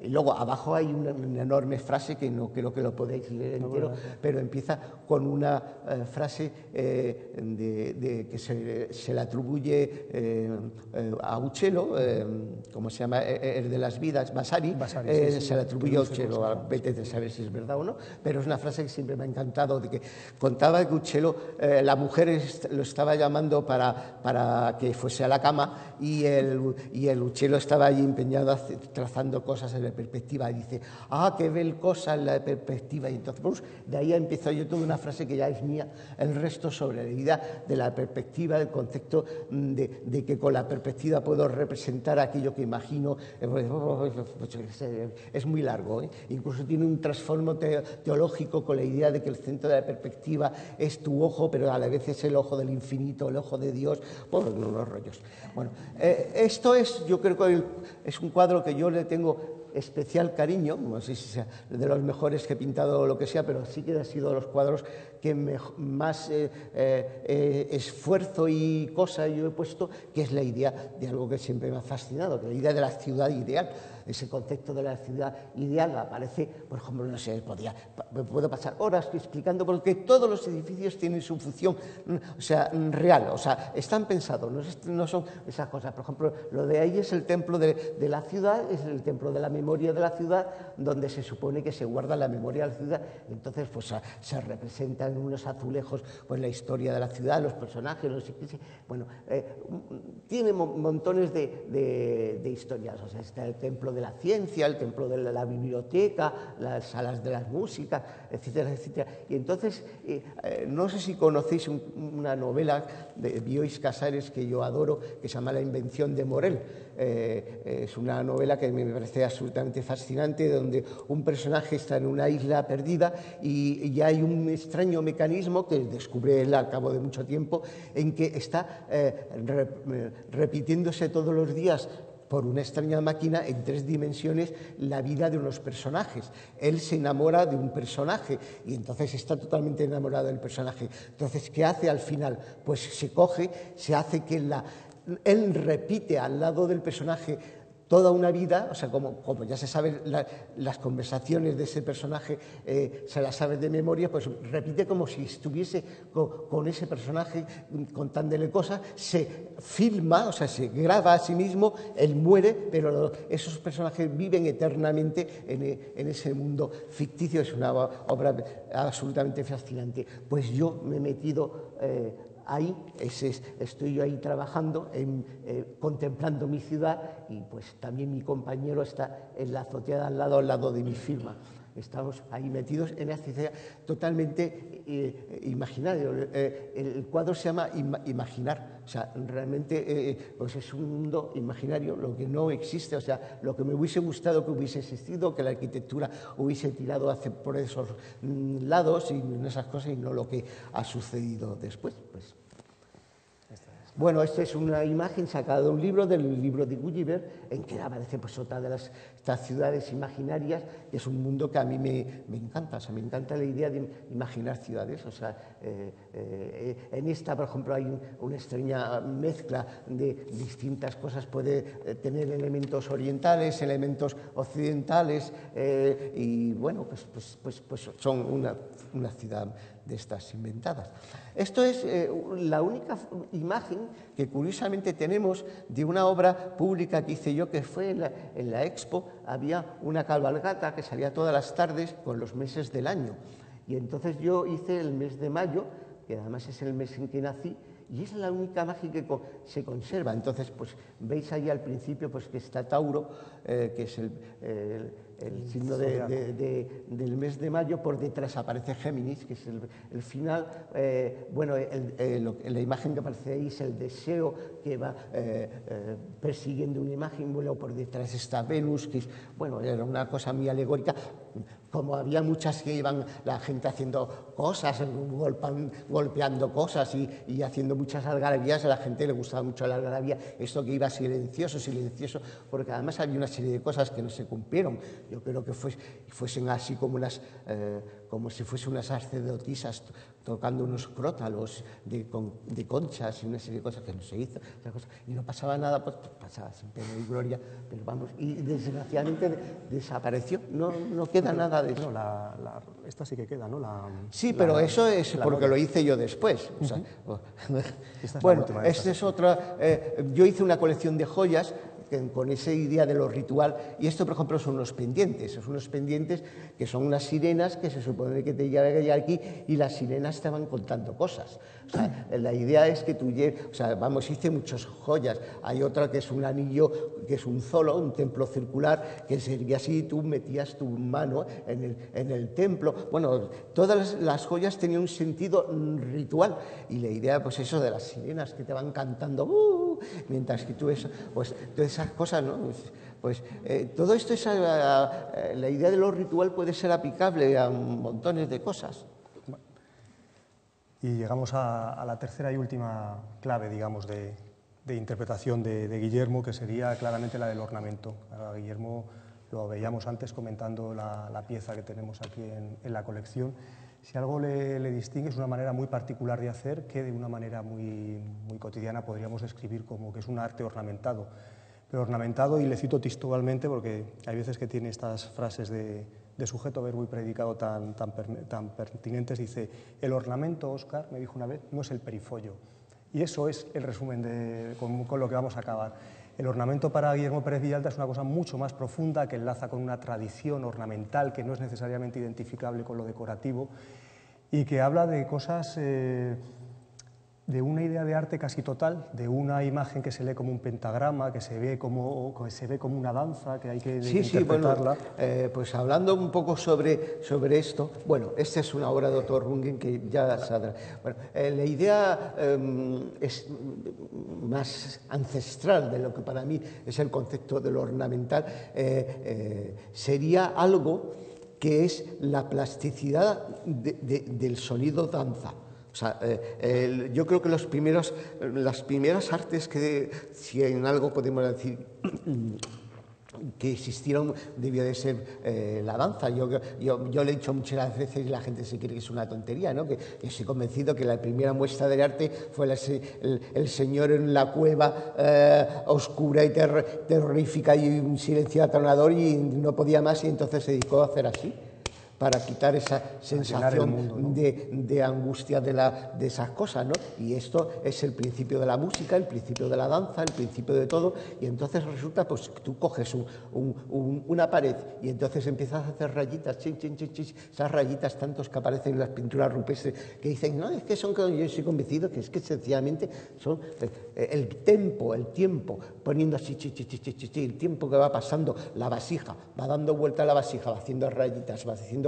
y luego abajo hay una enorme frase que no creo que lo podéis leer entero, pero empieza con una frase que se le atribuye a Uccello, ¿cómo se llama? El de las vidas, Vasari, sí, se le atribuye a Uccello, vete a saber si es verdad o no, pero es una frase que siempre me ha encantado, de que contaba que Uccello, la mujer lo estaba llamando para que fuese a la cama y el Uccello estaba allí empeñado trazando cosas en la perspectiva y dice, qué bel cosa en la perspectiva, y entonces pues, de ahí empiezo yo toda una frase que ya es mía, el resto sobre la idea de la perspectiva, el concepto de que con la perspectiva puedo representar aquello que imagino, es muy largo, ¿eh? Incluso tiene un trasfondo teológico con la idea de que el centro de la perspectiva es tu ojo, pero a la vez es el ojo del infinito, el ojo de Dios, bueno, unos rollos. Bueno, esto es, yo creo que es un cuadro que yo le tengo especial cariño, no sé si sea de los mejores que he pintado o lo que sea, pero sí que ha sido de los cuadros que más esfuerzo y cosa yo he puesto, que es la idea de algo que siempre me ha fascinado, que es la idea de la ciudad ideal. Ese concepto de la ciudad ideal aparece, por ejemplo, no sé, puedo pasar horas explicando, porque todos los edificios tienen su función, o sea, real, o sea, están pensados, no son esas cosas. Por ejemplo, lo de ahí es el templo de la ciudad, es el templo de la memoria de la ciudad, donde se supone que se guarda la memoria de la ciudad. Entonces, pues se representan unos azulejos, pues la historia de la ciudad, los personajes, no sé qué, bueno, tiene montones de historias. O sea, está el templo de la ciencia, el templo de la biblioteca, las salas de las músicas, etcétera, etcétera. Y entonces, no sé si conocéis una novela de Biois Casares que yo adoro, que se llama La invención de Morel. Es una novela que me parece absolutamente fascinante, donde un personaje está en una isla perdida y hay un extraño mecanismo que descubre él al cabo de mucho tiempo, en que está repitiéndose todos los días por una extraña máquina en 3 dimensiones la vida de unos personajes. Él se enamora de un personaje y entonces está totalmente enamorado del personaje. Entonces, ¿qué hace al final? Pues se hace que él repite al lado del personaje toda una vida, o sea, como ya se saben las conversaciones de ese personaje, se las sabe de memoria, pues repite como si estuviese con ese personaje contándole cosas, se filma, o sea, se graba a sí mismo, él muere, pero esos personajes viven eternamente en ese mundo ficticio. Es una obra absolutamente fascinante. Pues yo me he metido ahí, estoy yo ahí trabajando, contemplando mi ciudad, y pues también mi compañero está en la azotea al lado de mi firma. Estamos ahí metidos en esta idea totalmente imaginario. El cuadro se llama Imaginar, o sea, realmente pues es un mundo imaginario, lo que no existe, o sea, lo que me hubiese gustado que hubiese existido, que la arquitectura hubiese tirado por esos lados y esas cosas, y no lo que ha sucedido después, pues. Bueno, esta es una imagen sacada de un libro, del libro de Gulliver, en que aparece pues otra de estas ciudades imaginarias, que es un mundo que a mí me encanta. O sea, me encanta la idea de imaginar ciudades. O sea, en esta, por ejemplo, hay una extraña mezcla de distintas cosas. Puede tener elementos orientales, elementos occidentales, y bueno, pues son una ciudad de estas inventadas. Esto es la única imagen que curiosamente tenemos de una obra pública que hice yo, que fue en la Expo. Había una cabalgata que salía todas las tardes con los meses del año, y entonces yo hice el mes de mayo, que además es el mes en que nací, y es la única imagen que se conserva. Entonces, pues veis ahí al principio pues que está Tauro, que es el signo del mes de mayo. Por detrás aparece Géminis, que es el final. Bueno, la imagen que aparece ahí es el deseo que va persiguiendo una imagen. Bueno, por detrás está Venus, que es, bueno, era una cosa muy alegórica. como había muchas que iban la gente haciendo cosas, golpeando cosas y haciendo muchas algarabías, a la gente le gustaba mucho la algarabía, esto que iba silencioso, silencioso, porque además había una serie de cosas que no se cumplieron. Yo creo que fuesen así como como si fuesen unas sacerdotisas tocando unos crótalos de conchas y una serie de cosas que no se hizo, y no pasaba nada, pues pasaba sin pena y gloria, pero vamos, y desgraciadamente desapareció, no queda nada de eso. No, esta sí que queda, ¿no? Sí, pero eso es porque lo hice yo después. O sea, bueno, esta es otra. Yo hice una colección de joyas con esa idea de lo ritual, y esto, por ejemplo, son unos pendientes que son unas sirenas que se supone que te llegan aquí, y las sirenas te van contando cosas. O sea, la idea es que tú hice muchas joyas. Hay otra que es un anillo, que es un zolo, un templo circular, que sería así, tú metías tu mano en el templo. Bueno, todas las joyas tenían un sentido ritual, y la idea, pues eso de las sirenas que te van cantando, mientras que tú eso, pues todas esas cosas, ¿no? Todo esto es la idea de lo ritual puede ser aplicable a montones de cosas. Y llegamos a la tercera y última clave, digamos, de interpretación de Guillermo, que sería claramente la del ornamento. A Guillermo lo veíamos antes comentando la pieza que tenemos aquí en la colección. Si algo le distingue es una manera muy particular de hacer, que de una manera muy cotidiana podríamos describir como que es un arte ornamentado. Pero ornamentado, y le cito textualmente porque hay veces que tiene estas frases de sujeto, verbo y predicado tan pertinentes. Dice: el ornamento, Óscar, me dijo una vez, no es el perifollo. Y eso es el resumen con lo que vamos a acabar. El ornamento para Guillermo Pérez Villalta es una cosa mucho más profunda, que enlaza con una tradición ornamental que no es necesariamente identificable con lo decorativo, y que habla de cosas, de una idea de arte casi total, de una imagen que se lee como un pentagrama, que se ve como una danza, que hay que interpretarla. Bueno, pues hablando un poco sobre esto, bueno, esta es una obra de Otto Rungen que ya saldrá. Bueno, la idea es más ancestral de lo que para mí es el concepto de lo ornamental, sería algo que es la plasticidad del sonido danza. O sea, yo creo que las primeras artes que, si en algo podemos decir que existieron, debió de ser la danza. Yo le he dicho muchas veces y la gente se cree que es una tontería, ¿no? Que estoy convencido que la primera muestra del arte fue el señor en la cueva oscura y terrorífica, y un silencio atronador, y no podía más, y entonces se dedicó a hacer así, para quitar esa sensación mundo, ¿no? de angustia de esas cosas, ¿no? Y esto es el principio de la música, el principio de la danza, el principio de todo, y entonces resulta, pues tú coges una pared y entonces empiezas a hacer rayitas, esas rayitas tantos que aparecen en las pinturas rupestres, que dicen, no, es que son, yo estoy convencido que es que sencillamente son el tiempo, poniendo así, el tiempo que va pasando, la vasija, va dando vuelta a la vasija, va haciendo rayitas, va haciendo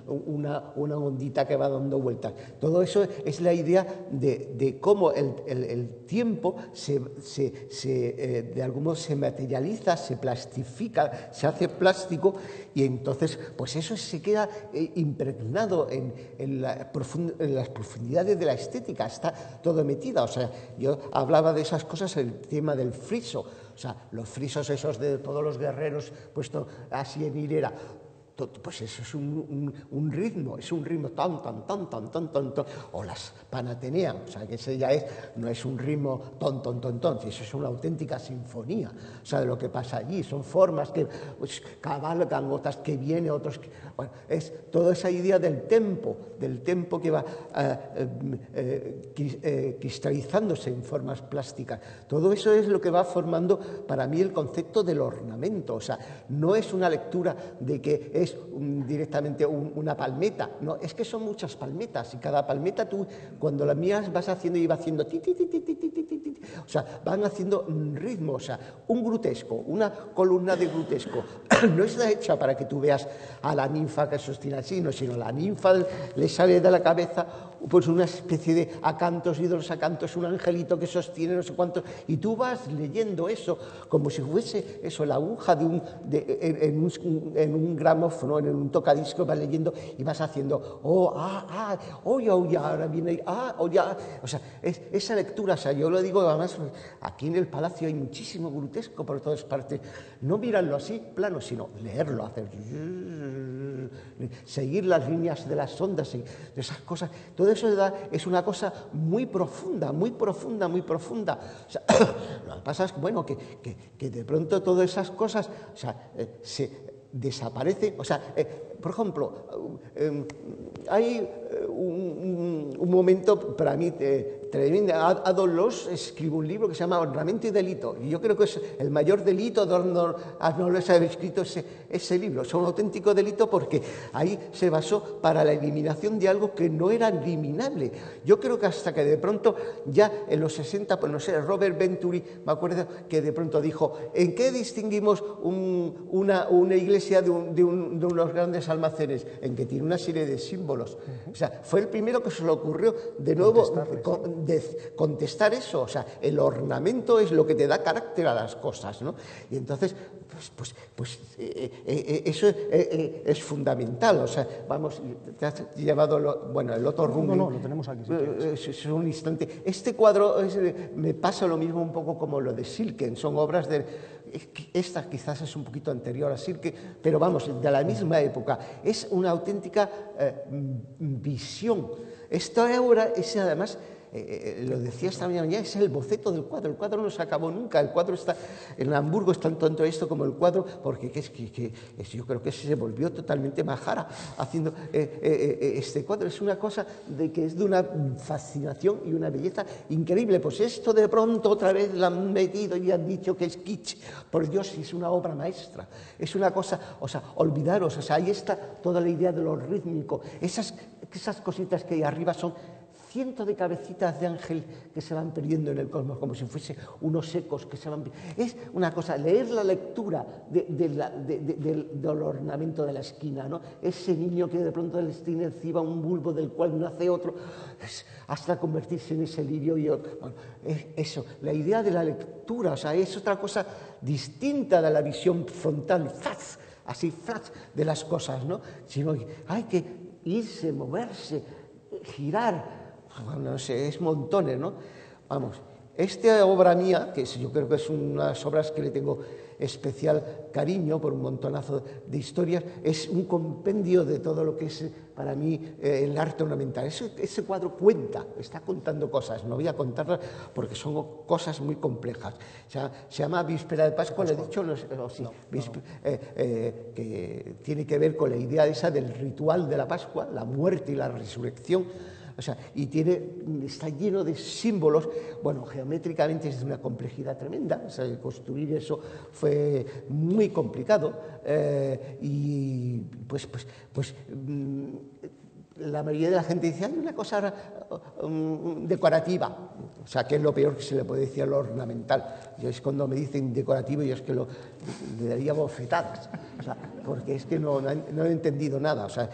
una ondita que va dando vueltas. Todo eso es la idea de cómo el tiempo de algún modo se materializa, se plastifica, se hace plástico, y entonces pues eso se queda impregnado en las profundidades de la estética, está todo metido. O sea, yo hablaba de esas cosas, el tema del friso, o sea, los frisos esos de todos los guerreros puesto así en hilera. Pues eso es un ritmo, tan, o las panateneas, o sea, que ese ya no es un ritmo ton, eso es una auténtica sinfonía, o sea, de lo que pasa allí, son formas que pues, cabalgan, otras que vienen, otros que... Bueno, es toda esa idea del tempo que va cristalizándose en formas plásticas. Todo eso es lo que va formando para mí el concepto del ornamento, o sea, no es una lectura de que es directamente una palmeta, no, es que son muchas palmetas, y cada palmeta tú cuando la miras vas haciendo y va haciendo ti, o O sea, van haciendo ritmo, o sea, un grutesco, una columna de grutesco, no está hecha para que tú veas a la ninfa que sostiene así, no, sino la ninfa le sale de la cabeza pues una especie de acantos, y de los acantos un angelito que sostiene no sé cuánto, y tú vas leyendo eso como si fuese eso, la aguja en un gramófono, en un tocadiscos, vas leyendo y vas haciendo, ahora viene, ya. O sea, esa lectura, o sea, yo lo digo, además, aquí en el Palacio hay muchísimo grutesco por todas partes, no mirarlo así, plano, sino leerlo, hacer, seguir las líneas de las ondas, de esas cosas, todo eso es una cosa muy profunda, muy profunda, muy profunda. O sea, lo que pasa es bueno, que de pronto todas esas cosas, o sea, se desaparecen. O sea, por ejemplo, hay un momento para mí tremendo. Adolf Loos escribe un libro que se llama Ornamento y Delito, y yo creo que es el mayor delito de Adolf Loos haber escrito ese libro. Es un auténtico delito porque ahí se basó para la eliminación de algo que no era eliminable. Yo creo que hasta que de pronto, ya en los 60, pues no sé, Robert Venturi, me acuerdo que de pronto dijo, ¿en qué distinguimos una iglesia de unos grandes almacenes? En que tiene una serie de símbolos. O sea, fue el primero que se le ocurrió de nuevo contestar eso. O sea, el ornamento es lo que te da carácter a las cosas, ¿no? Y entonces, eso es fundamental. O sea, vamos, te has llevado el otro rumbo. No, lo tenemos aquí. Es un instante. Este cuadro me pasa lo mismo un poco como lo de Silken. Son obras de... Esta quizás es un poquito anterior a Silken, pero vamos, de la misma época. Es una auténtica visión. Esta obra es además... lo decía esta mañana, es el boceto del cuadro. El cuadro no se acabó nunca. El cuadro está en Hamburgo, es tanto esto como el cuadro, porque yo creo que se volvió totalmente majara haciendo este cuadro. Es una cosa que es de una fascinación y una belleza increíble. Pues esto de pronto otra vez la han metido y han dicho que es kitsch. Por Dios, es una obra maestra. Es una cosa, o sea, olvidaros, o sea, ahí está toda la idea de lo rítmico. Esas cositas que hay arriba son cientos de cabecitas de ángel que se van perdiendo en el cosmos, como si fuese unos ecos que se van... Es una cosa, leer la lectura del ornamento de la esquina, ¿no? Ese niño que de pronto le tiene encima un bulbo del cual nace otro, hasta convertirse en ese lirio y otro. Bueno, eso, la idea de la lectura, o sea, es otra cosa distinta de la visión frontal, así, de las cosas, ¿no? Sino que hay que irse, moverse, girar. Bueno, no sé, es montones, ¿no? Vamos, esta obra mía, que yo creo que es unas obras que le tengo especial cariño por un montonazo de historias, es un compendio de todo lo que es para mí el arte ornamental. Ese cuadro está contando cosas, no voy a contarlas porque son cosas muy complejas. O sea, se llama Víspera de Pascua, le he dicho, que tiene que ver con la idea esa del ritual de la Pascua, la muerte y la resurrección. O sea, y está lleno de símbolos. Bueno, geométricamente es de una complejidad tremenda. O sea, construir eso fue muy complicado. Y la mayoría de la gente dice, hay una cosa decorativa. O sea, que es lo peor que se le puede decir a lo ornamental. Yo es cuando me dicen decorativo, yo es que le daría bofetadas. O sea, porque es que no he entendido nada. O sea,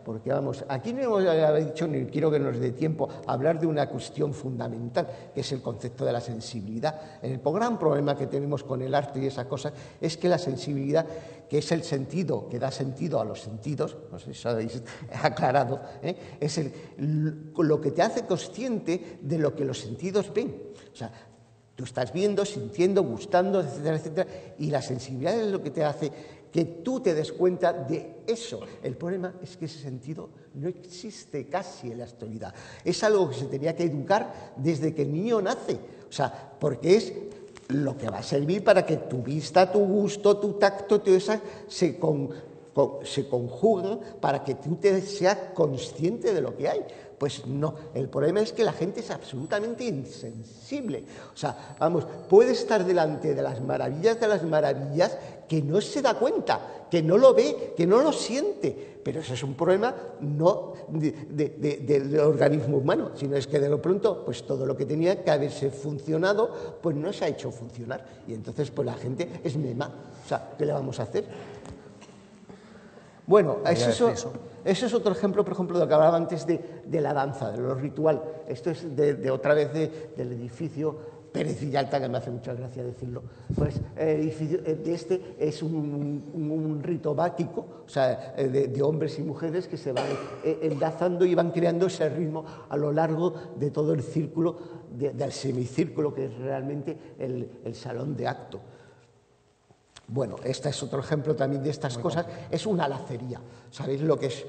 porque vamos, aquí no hemos dicho, ni quiero que nos dé tiempo a hablar de una cuestión fundamental, que es el concepto de la sensibilidad. El gran problema que tenemos con el arte y esa cosa es que la sensibilidad, que es el sentido, que da sentido a los sentidos, no sé si os habéis aclarado, es lo que te hace consciente de lo que los sentidos ven. O sea, tú estás viendo, sintiendo, gustando, etcétera, etcétera, y la sensibilidad es lo que te hace que tú te des cuenta de eso. El problema es que ese sentido no existe casi en la actualidad. Es algo que se tenía que educar desde que el niño nace. O sea, porque es lo que va a servir para que tu vista, tu gusto, tu tacto, todo eso se conjugan para que tú seas consciente de lo que hay. Pues no, el problema es que la gente es absolutamente insensible. O sea, vamos, puede estar delante de las maravillas que no se da cuenta, que no lo ve, que no lo siente. Pero eso es un problema no del organismo humano, sino es que de lo pronto, pues todo lo que tenía que haberse funcionado, pues no se ha hecho funcionar. Y entonces, pues la gente es mema. O sea, ¿qué le vamos a hacer? Bueno, eso es otro ejemplo, por ejemplo, de lo que hablaba antes de la danza, de lo ritual. Esto es otra vez del edificio Pérez Villalta, que me hace mucha gracia decirlo. Pues el edificio de este es un rito báquico, o sea, de hombres y mujeres que se van enlazando y van creando ese ritmo a lo largo de todo el círculo, del semicírculo, que es realmente el salón de acto. Bueno, este es otro ejemplo también de estas cosas. Es una lacería. ¿Sabéis lo que es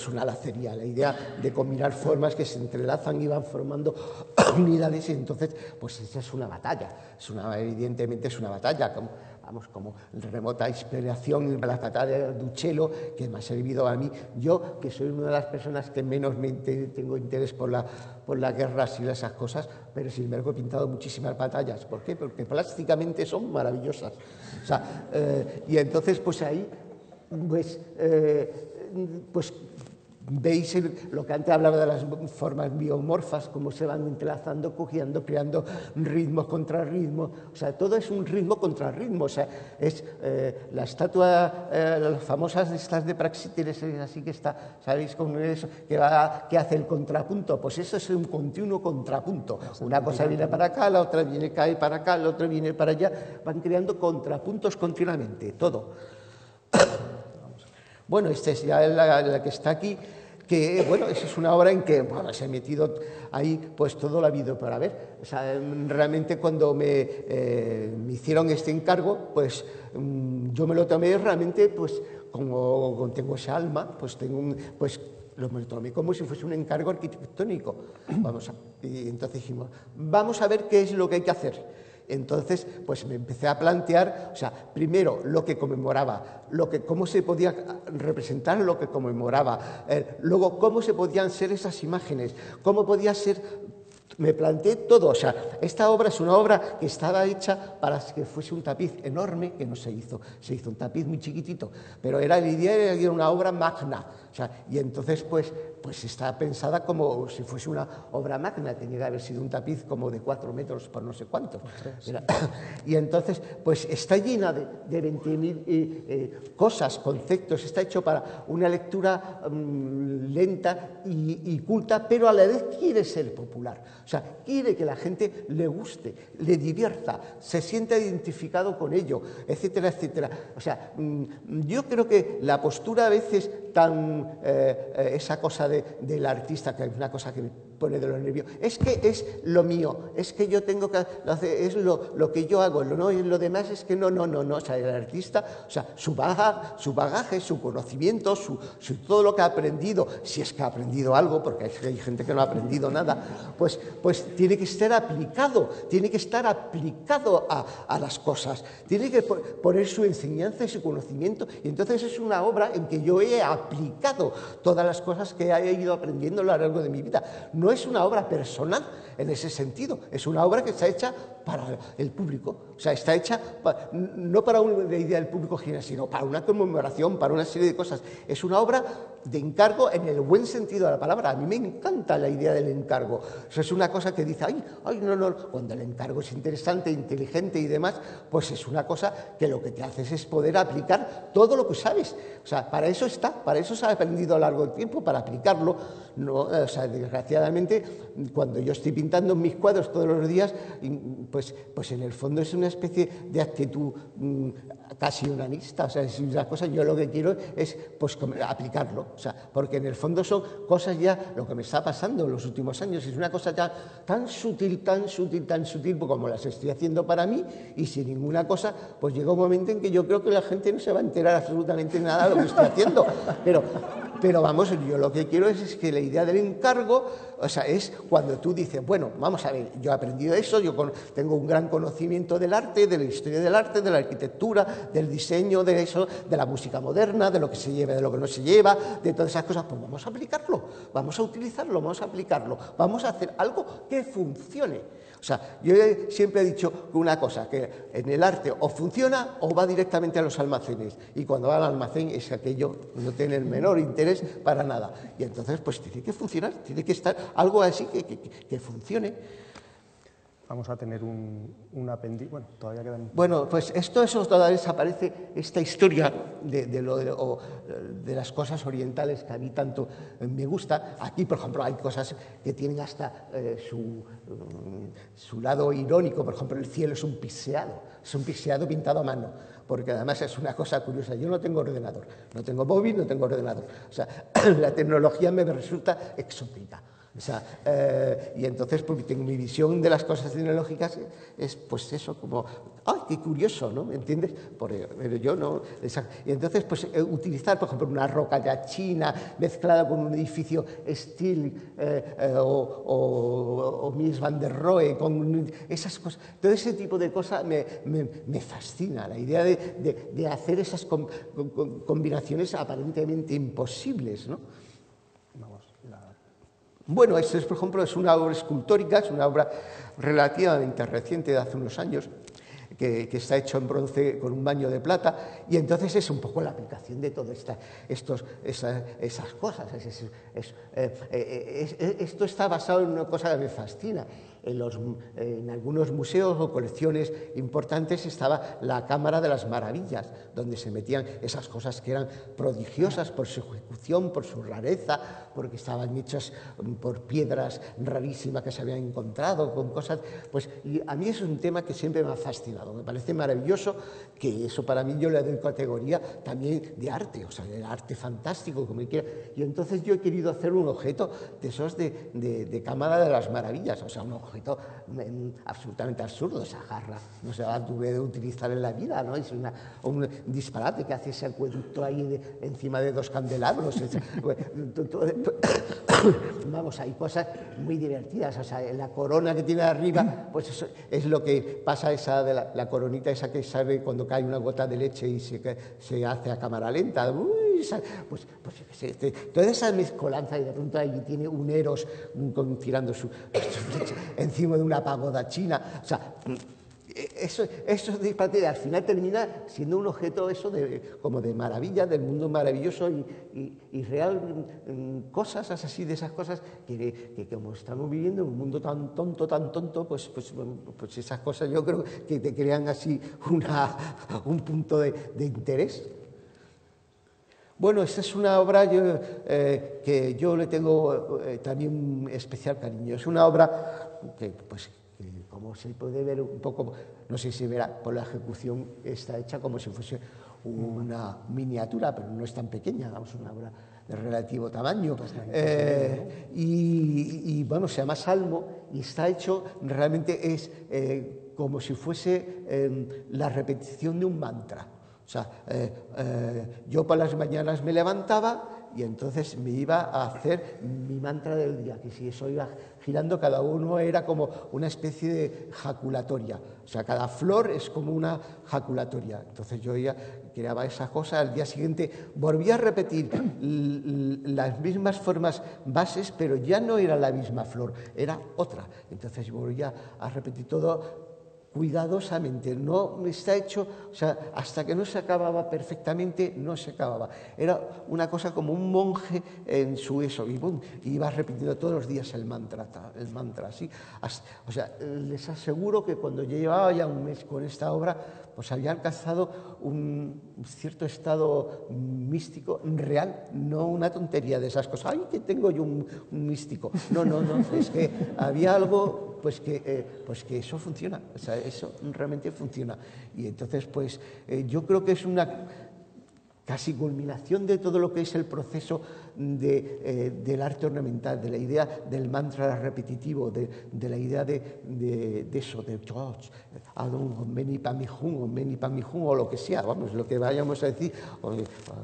una lacería? La idea de combinar formas que se entrelazan y van formando unidades, y entonces, pues esa es una batalla. Evidentemente es una batalla, como remota inspiración en la batalla de Uccello, que me ha servido a mí. Yo, que soy una de las personas que menos tengo interés por la guerra y esas cosas, pero sin embargo he pintado muchísimas batallas. ¿Por qué? Porque plásticamente son maravillosas. O sea, y entonces, pues ahí, pues veis lo que antes hablaba de las formas biomorfas, cómo se van entrelazando, cogiendo, creando ritmos contra ritmos. O sea, todo es un ritmo contra ritmo. O sea, es la estatua, las famosas estas de Praxíteles, así que está, ¿sabéis cómo es eso? Que hace el contrapunto. Pues eso es un continuo contrapunto. Una cosa viene para acá, la otra cae para acá, la otra viene para allá. Van creando contrapuntos continuamente, todo. Bueno, esta es ya la que está aquí, que, bueno, esa es una obra en que, bueno, se ha metido ahí, pues, todo lo habido para ver. O sea, realmente cuando me hicieron este encargo, pues, yo me lo tomé realmente, pues, como tengo esa alma, pues, me lo tomé como si fuese un encargo arquitectónico. Y entonces dijimos, vamos a ver qué es lo que hay que hacer. Entonces, pues me empecé a plantear, o sea, primero lo que conmemoraba, cómo se podía representar lo que conmemoraba, luego cómo se podían ser esas imágenes, cómo podía ser. Me planteé todo. O sea, esta obra es una obra que estaba hecha para que fuese un tapiz enorme, que no se hizo. Se hizo un tapiz muy chiquitito, pero la idea era una obra magna. O sea, y entonces, pues está pensada como si fuese una obra magna. Tenía que haber sido un tapiz como de 4 metros por no sé cuánto. Y entonces, pues está llena de 20.000 cosas, conceptos. Está hecho para una lectura lenta y culta, pero a la vez quiere ser popular. O sea, quiere que la gente le guste, le divierta, se sienta identificado con ello, etcétera, etcétera. O sea, yo creo que la postura a veces esa cosa del artista, que es una cosa que me pone de los nervios, es que es lo mío, es que yo tengo que hacer, es lo que yo hago, no, y lo demás es que no. O sea, el artista, o sea, su bagaje, su conocimiento, todo lo que ha aprendido, si es que ha aprendido algo, porque hay gente que no ha aprendido nada, pues tiene que estar aplicado a las cosas, tiene que poner su enseñanza y su conocimiento, y entonces es una obra en que yo he aplicado todas las cosas que he ido aprendiendo a lo largo de mi vida. No es una obra personal en ese sentido, es una obra que está hecha para el público, o sea, está hecha no para una idea del público general, sino para una conmemoración, para una serie de cosas. Es una obra de encargo en el buen sentido de la palabra. A mí me encanta la idea del encargo. Eso es una cosa que dice, no, cuando el encargo es interesante, inteligente y demás, pues es una cosa que lo que te haces es poder aplicar todo lo que sabes. O sea, para eso se ha aprendido a lo largo del tiempo, para aplicarlo. No, o sea, desgraciadamente, cuando yo estoy pintando mis cuadros todos los días, pues en el fondo es una especie de actitud casi onanista. O sea, es una cosa, yo lo que quiero es pues aplicarlo. O sea, porque en el fondo son cosas ya, lo que me está pasando en los últimos años, es una cosa ya tan sutil, como las estoy haciendo para mí, y sin ninguna cosa, pues llega un momento en que yo creo que la gente no se va a enterar absolutamente nada de lo que estoy haciendo. Pero Pero vamos, yo lo que quiero es que la idea del encargo, o sea, es cuando tú dices, bueno, vamos a ver, yo he aprendido eso, tengo un gran conocimiento del arte, de la historia del arte, de la arquitectura, del diseño, de eso, de la música moderna, de lo que se lleva, de lo que no se lleva, de todas esas cosas, pues vamos a aplicarlo, vamos a utilizarlo, vamos a aplicarlo, vamos a hacer algo que funcione. O sea, yo siempre he dicho una cosa, que en el arte o funciona o va directamente a los almacenes. Y cuando va al almacén es aquello no tiene el menor interés para nada. Y entonces, pues tiene que funcionar, tiene que estar algo así que funcione. Vamos a tener un apéndice, bueno, todavía quedan... Bueno, pues eso todavía desaparece, esta historia de las cosas orientales que a mí tanto me gusta. Aquí, por ejemplo, hay cosas que tienen hasta su lado irónico. Por ejemplo, el cielo es un piseado pintado a mano, porque además es una cosa curiosa. Yo no tengo ordenador, no tengo móvil, no tengo ordenador. O sea, la tecnología me resulta exótica. O sea, y entonces, porque tengo mi visión de las cosas tecnológicas, es pues eso, como, ¡ay, qué curioso!, ¿no? ¿Me entiendes? Pero yo no. Y entonces, pues utilizar, por ejemplo, una roca ya china mezclada con un edificio Stil o Mies van der Rohe, con esas cosas, todo ese tipo de cosas me fascina. La idea de hacer esas combinaciones aparentemente imposibles, ¿no? Bueno, esto es, por ejemplo, es una obra escultórica, es una obra relativamente reciente, de hace unos años, que está hecho en bronce con un baño de plata, y entonces es un poco la aplicación de todas esas cosas. Esto está basado en una cosa que me fascina. En algunos museos o colecciones importantes estaba la Cámara de las Maravillas, donde se metían esas cosas que eran prodigiosas por su ejecución, por su rareza, porque estaban hechas por piedras rarísimas que se habían encontrado, con cosas... Pues, y a mí es un tema que siempre me ha fascinado, me parece maravilloso, que eso para mí yo le doy categoría también de arte, o sea, de arte fantástico, como quiera. Y entonces yo he querido hacer un objeto de esos de Cámara de las Maravillas, o sea, un objeto absolutamente absurdo. Esa jarra no se va a de utilizar en la vida, ¿no? Es un disparate que hace ese acueducto ahí encima de dos candelabros. Vamos, hay cosas muy divertidas. O sea, la corona que tiene arriba, pues eso es lo que pasa, esa de la coronita esa que sale cuando cae una gota de leche y se hace a cámara lenta. Pues toda esa mezcolanza, y de pronto ahí tiene un Eros tirando encima de una pagoda china. O sea, eso al final termina siendo un objeto eso como de maravilla, del mundo maravilloso y real, cosas así, de esas cosas que como estamos viviendo en un mundo tan tonto, pues esas cosas yo creo que te crean así un punto de interés. Bueno, esta es una obra que yo le tengo también un especial cariño. Es una obra que, pues, como se puede ver un poco, no sé si verá, por la ejecución está hecha como si fuese una miniatura, pero no es tan pequeña, vamos, una obra de relativo tamaño. Y bueno, se llama Salmo y está hecho, realmente es como si fuese la repetición de un mantra. O sea, yo por las mañanas me levantaba y entonces me iba a hacer mi mantra del día, que si eso iba girando, cada uno era como una especie de jaculatoria. O sea, cada flor es como una jaculatoria. Entonces yo ya creaba esa cosa, al día siguiente volvía a repetir las mismas formas bases, pero ya no era la misma flor, era otra. Entonces volvía a repetir todo cuidadosamente, no está hecho, o sea, hasta que no se acababa perfectamente, no se acababa. Era una cosa como un monje en su eso, y boom, iba repitiendo todos los días el mantra así. O sea, les aseguro que cuando yo llevaba ya un mes con esta obra, pues había alcanzado un cierto estado místico real, no una tontería de esas cosas. ¡Ay, que tengo yo un místico! No, es que había algo pues que eso funciona, o sea, eso realmente funciona. Y entonces, pues yo creo que es una casi culminación de todo lo que es el proceso del arte ornamental, de la idea del mantra repetitivo, de la idea de eso, de George, Adon, Omeni Pamihun, Omeni Pamihun, o lo que sea, vamos, lo que vayamos a decir, o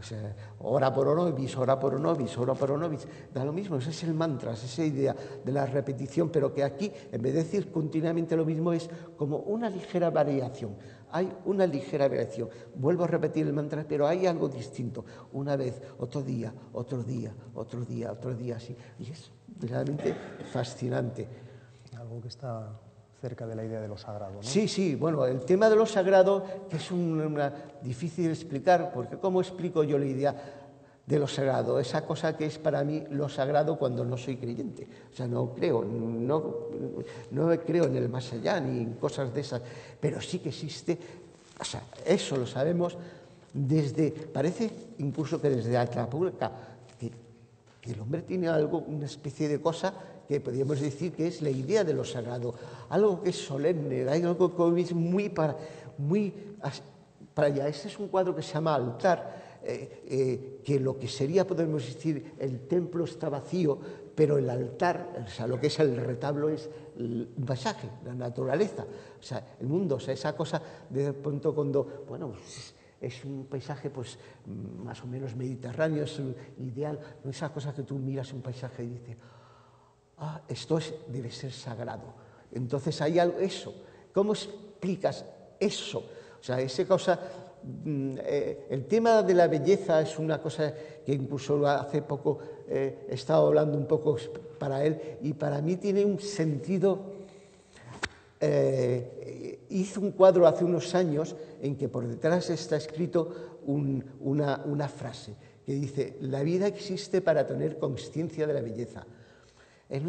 sea, ora por nobis, ora por nobis, ora por nobis, da lo mismo, ese es el mantra, es esa idea de la repetición, pero que aquí, en vez de decir continuamente lo mismo, es como una ligera variación. Hay una ligera variación. Vuelvo a repetir el mantra, pero hay algo distinto. Una vez, otro día, otro día, otro día, otro día, así. Y es realmente fascinante. Algo que está cerca de la idea de lo sagrado, ¿no? Sí, sí, bueno, el tema de lo sagrado, que es difícil de explicar, porque ¿cómo explico yo la idea de lo sagrado? Esa cosa que es para mí lo sagrado cuando no soy creyente. O sea, no creo en el más allá ni en cosas de esas, pero sí que existe, o sea, eso lo sabemos parece incluso que desde Atlapulca, que el hombre tiene algo, una especie de cosa que podríamos decir que es la idea de lo sagrado, algo que es solemne, hay algo que es muy para allá. Este es un cuadro que se llama Altar, que lo que sería, podemos decir, el templo está vacío, pero el altar, o sea, lo que es el retablo es un paisaje, la naturaleza, o sea, el mundo, o sea, esa cosa de pronto cuando, bueno, es un paisaje pues más o menos mediterráneo, es ideal, no esa cosa que tú miras un paisaje y dices, esto debe ser sagrado. Entonces hay algo, eso, ¿cómo explicas eso? O sea, esa cosa... el tema de la belleza es una cosa que incluso hace poco he estado hablando un poco para él y para mí tiene un sentido. Hice un cuadro hace unos años en que por detrás está escrito una frase que dice: la vida existe para tener consciencia de la belleza.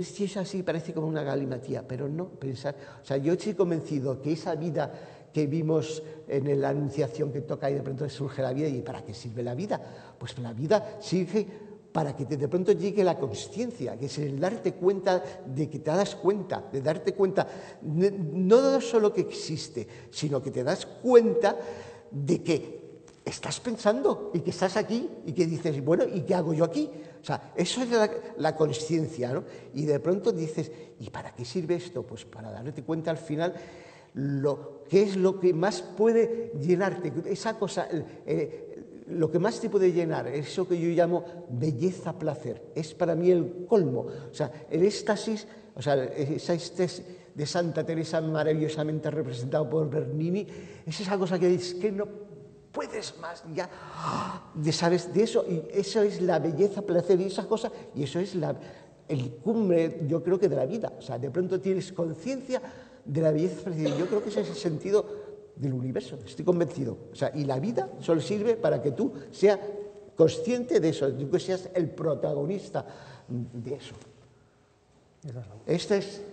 Si es así, parece como una galimatía, pero no pensar. O sea, yo estoy convencido que esa vida que vimos en la Anunciación que toca y de pronto surge la vida, ¿y para qué sirve la vida? Pues la vida sirve para que de pronto llegue la consciencia, que es el darte cuenta de que te das cuenta, de darte cuenta no solo que existe, sino que te das cuenta de que estás pensando y que estás aquí y que dices, bueno, ¿y qué hago yo aquí? O sea, eso es la consciencia, ¿no? Y de pronto dices, ¿y para qué sirve esto? Pues para darte cuenta al final qué es lo que más puede llenarte, esa cosa, lo que más te puede llenar, eso que yo llamo belleza-placer, es para mí el colmo. O sea, el éxtasis, o sea, esa éxtasis de Santa Teresa maravillosamente representado por Bernini, es esa cosa que dices que no puedes más ya, sabes de eso, y eso es la belleza-placer y esa cosa, y eso es el cumbre, yo creo que de la vida. O sea, de pronto tienes conciencia de la belleza. Yo creo que ese es el sentido del universo, estoy convencido. O sea, y la vida solo sirve para que tú seas consciente de eso, que seas el protagonista de eso. Este es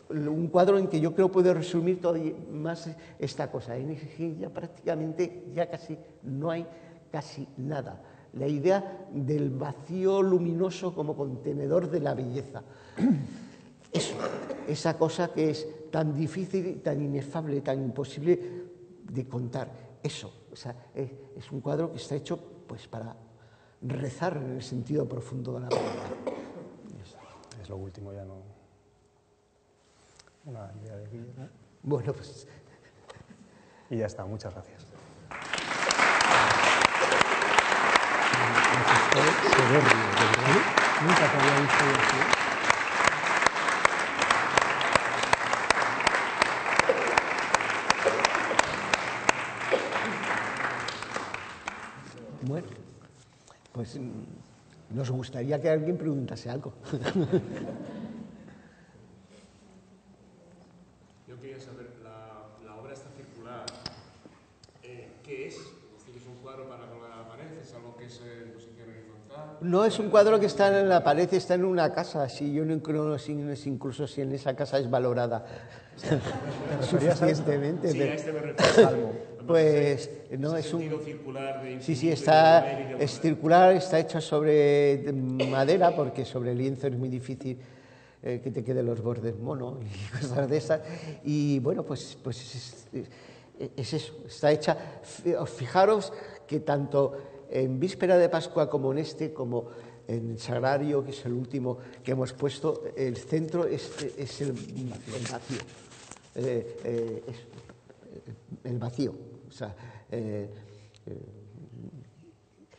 un cuadro en que yo creo puedo resumir todavía más esta cosa. En ese ya prácticamente ya casi no hay casi nada. La idea del vacío luminoso como contenedor de la belleza. Eso, esa cosa que es tan difícil, tan inefable, tan imposible de contar. Eso, o sea, es un cuadro que está hecho pues para rezar en el sentido profundo de la palabra. Es lo último, ya no. Una idea de Guillermo. Bueno, pues. Y ya está, muchas gracias. Nunca te había visto así. Bueno, pues nos gustaría que alguien preguntase algo. Yo quería saber, la obra está circular, ¿qué es? Es decir, ¿es un cuadro para colgar a la pared? ¿Es algo que es en posición horizontal? No es un cuadro que está en la pared, está en una casa. Si yo no creo incluso si en esa casa es valorada suficientemente. Sí, a este me refiero. Pues no es un sentido circular de sí, es circular, está hecha sobre madera porque sobre el lienzo es muy difícil que te queden los bordes mono y cosas de esas. Y bueno, pues es eso, está hecha. Fijaros que tanto en víspera de Pascua como en como en el sagrario, que es el último que hemos puesto, el centro es el vacío. El vacío. O sea,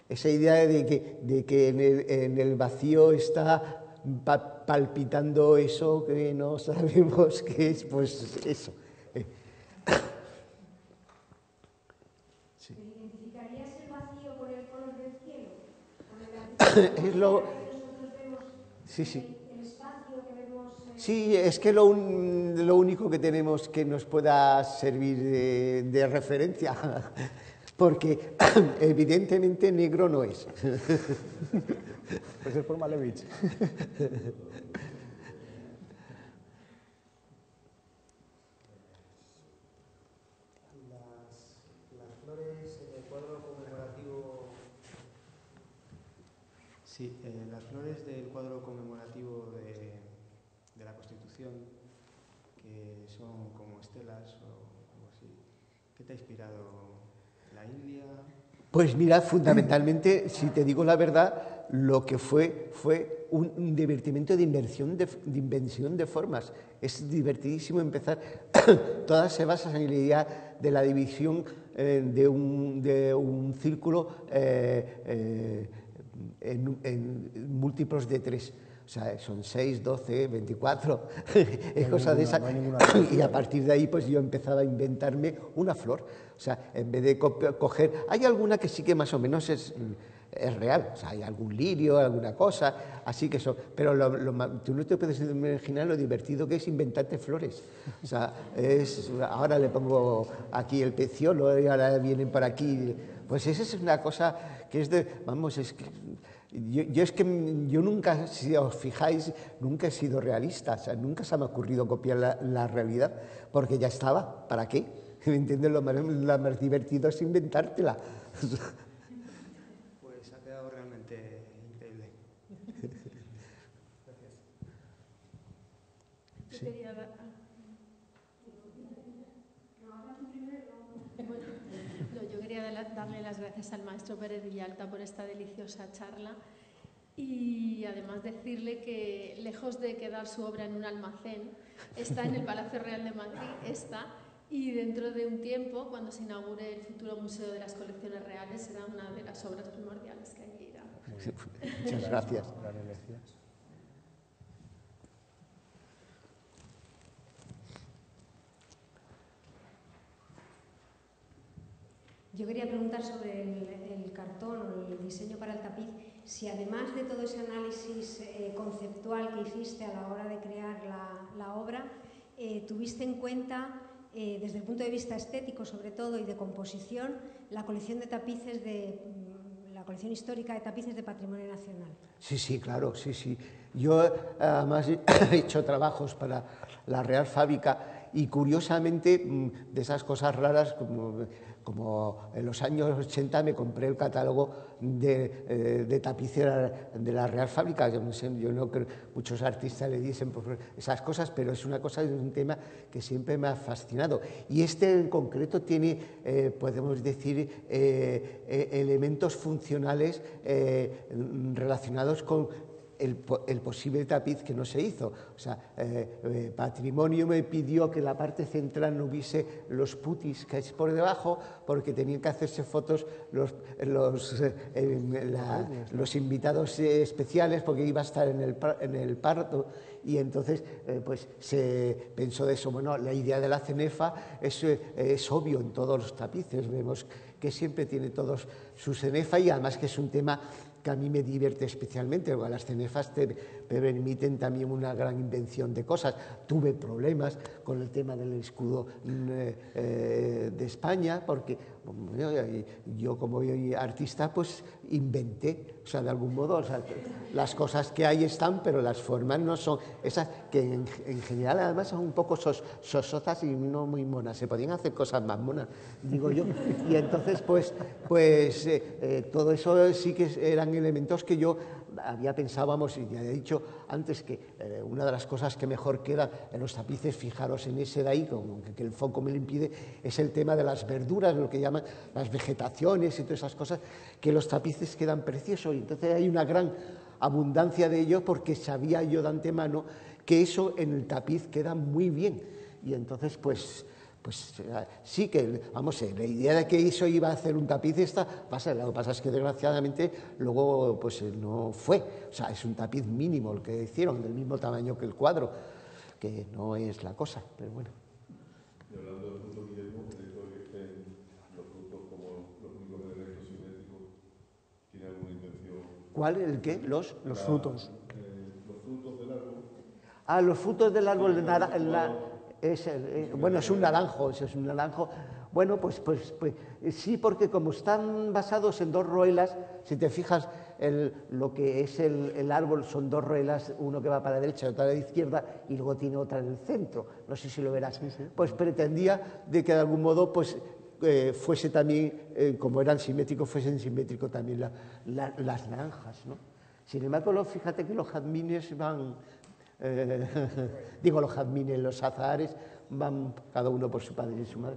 esa idea de que en el vacío está palpitando eso que no sabemos qué es, pues eso. Sí. ¿Identificarías el vacío con el color del cielo? Es lo... Sí, sí. El espacio que vemos... Sí, es que lo único que tenemos que nos pueda servir de referencia, porque evidentemente negro no es. Pues es por Malevich. Las flores en el cuadro conmemorativo... Sí, las flores del cuadro conmemorativo de la Constitución, que son como estelas o algo así. ¿Qué te ha inspirado? ¿La India? Pues mira, fundamentalmente, si te digo la verdad, lo que fue un divertimento de invención de formas. Es divertidísimo empezar. Todas se basan en la idea de la división de un círculo en múltiplos de 3. O sea, son 6, 12, 24, cosas de esas. Y a partir de ahí, pues yo empezaba a inventarme una flor. O sea, en vez de coger... Hay alguna que sí que más o menos es real. O sea, hay algún lirio, alguna cosa, así que eso. Pero tú no te puedes imaginar lo divertido que es inventarte flores. O sea, ahora le pongo aquí el peciolo y ahora vienen por aquí. Pues esa es una cosa que es de... Vamos, es que... Yo nunca, si os fijáis, nunca he sido realista, o sea, nunca se me ha ocurrido copiar la realidad, porque ya estaba, ¿para qué? ¿Me entiendes? Lo más divertido es inventártela. Pues ha quedado realmente increíble. Gracias. Sí. Yo quería darle las gracias al maestro Pérez Villalta por esta deliciosa charla y además decirle que, lejos de quedar su obra en un almacén, está en el Palacio Real de Madrid, y dentro de un tiempo, cuando se inaugure el futuro Museo de las Colecciones Reales, será una de las obras primordiales que hay que ir a... Muchas gracias. Yo quería preguntar sobre el cartón o el diseño para el tapiz, si además de todo ese análisis conceptual que hiciste a la hora de crear la obra, tuviste en cuenta, desde el punto de vista estético sobre todo y de composición, la colección de tapices la colección histórica de tapices de Patrimonio Nacional. Sí, sí, claro, sí, sí. Yo además he hecho trabajos para la Real Fábrica y curiosamente de esas cosas raras como en los años 80 me compré el catálogo de tapicera de la Real Fábrica. Yo no creo, muchos artistas le dicen por esas cosas, pero es un tema que siempre me ha fascinado. Y este en concreto tiene, podemos decir, elementos funcionales relacionados con el posible tapiz que no se hizo. O sea, Patrimonio me pidió que la parte central no hubiese los putis que es por debajo, porque tenían que hacerse fotos los invitados especiales, porque iba a estar en el parto, y entonces pues se pensó de eso. Bueno, la idea de la cenefa es obvio en todos los tapices, vemos que siempre tiene todos su cenefa, y además que es un tema que a mí me divierte especialmente, porque las cenefas te permiten también una gran invención de cosas. Tuve problemas con el tema del escudo de España, porque yo como artista pues inventé, o sea, de algún modo, o sea, las cosas que hay están, pero las formas no son esas, que en general además son un poco sososas y no muy monas. Se podían hacer cosas más monas, digo yo. Y entonces pues todo eso sí que eran elementos que yo había pensado, vamos, y ya he dicho antes que una de las cosas que mejor queda en los tapices, fijaros en ese de ahí, como que el foco me lo impide, es el tema de las verduras, lo que llaman las vegetaciones y todas esas cosas, que los tapices quedan preciosos, y entonces hay una gran abundancia de ello porque sabía yo de antemano que eso en el tapiz queda muy bien. Y entonces, pues sí que, vamos, la idea de que eso iba a hacer un tapiz pasa. Lo que pasa es que desgraciadamente luego pues no fue. O sea, es un tapiz mínimo el que hicieron, del mismo tamaño que el cuadro, que no es la cosa, pero bueno. Y hablando del fruto, Guillermo, me dijo que los frutos como los únicos elementos simétricos, ¿tiene alguna intención? ¿Cuál? ¿El qué? Los frutos. Los frutos del árbol. Ah, los frutos del árbol de bueno, es un naranjo, eso es un naranjo. Bueno, pues sí, porque como están basados en dos roelas, si te fijas, lo que es el árbol son dos roelas, uno que va para la derecha y otra a la izquierda, y luego tiene otra en el centro. No sé si lo verás. Sí, sí. Pues pretendía de que de algún modo pues fuese también, como eran simétricos, fuesen simétricos también las naranjas, ¿no? Sin embargo, fíjate que los jazmines van... digo los jazmines, los azahares van cada uno por su padre y su madre.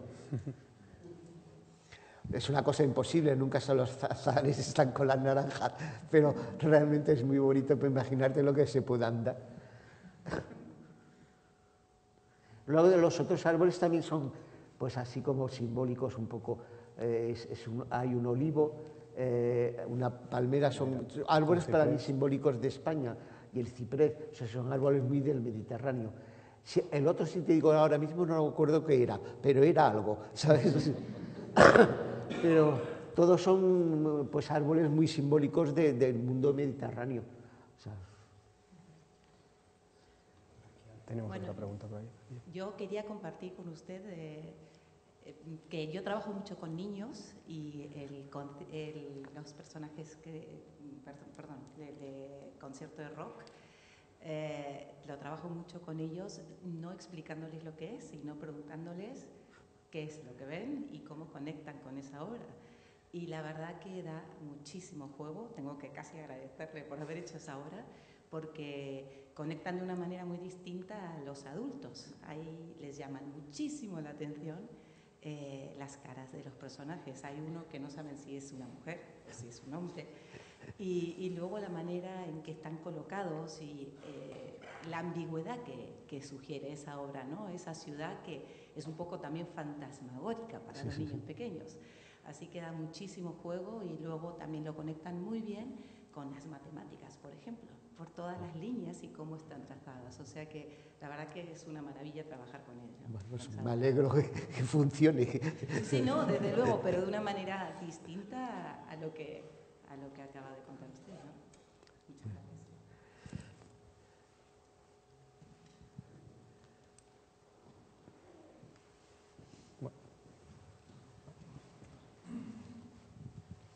Es una cosa imposible, nunca son los azahares están con las naranjas, pero realmente es muy bonito para imaginarte lo que se puedan dar. Luego de los otros árboles también son pues así como simbólicos un poco, hay un olivo, una palmera, son árboles para mí simbólicos de España. Y el ciprés, o sea, son árboles muy del Mediterráneo. El otro, si te digo ahora mismo, no recuerdo qué era, pero era algo, ¿sabes? Pero todos son pues árboles muy simbólicos del mundo mediterráneo. O sea. Tenemos otra pregunta por ahí. Yo quería compartir con usted que yo trabajo mucho con niños y los personajes de concierto de rock, lo trabajo mucho con ellos, no explicándoles lo que es, sino preguntándoles qué es lo que ven y cómo conectan con esa obra. Y la verdad que da muchísimo juego, tengo que casi agradecerle por haber hecho esa obra, porque conectan de una manera muy distinta a los adultos. Ahí les llaman muchísimo la atención las caras de los personajes. Hay uno que no saben si es una mujer o si es un hombre. Y luego la manera en que están colocados y la ambigüedad que sugiere esa obra, ¿no? Esa ciudad que es un poco también fantasmagórica para los niños pequeños. Así que da muchísimo juego y luego también lo conectan muy bien con las matemáticas, por ejemplo, por todas las líneas y cómo están trazadas. O sea que la verdad que es una maravilla trabajar con ellos. Bueno, pues me alegro que funcione. Sí, no, desde luego, pero de una manera distinta a lo que acaba de contar usted, ¿no? Muchas gracias.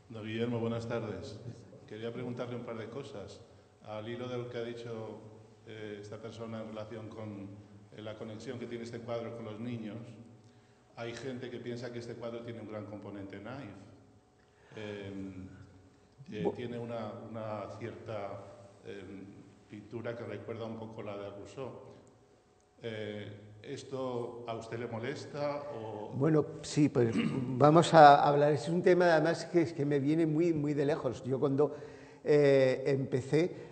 Don Guillermo, buenas tardes. Quería preguntarle un par de cosas. Al hilo de lo que ha dicho esta persona en relación con la conexión que tiene este cuadro con los niños, hay gente que piensa que este cuadro tiene un gran componente naif. Tiene una cierta pintura que recuerda un poco la de Rousseau. ¿Esto a usted le molesta? O... Bueno, sí, pues vamos a hablar. Es un tema además que me viene muy, muy de lejos. Yo cuando empecé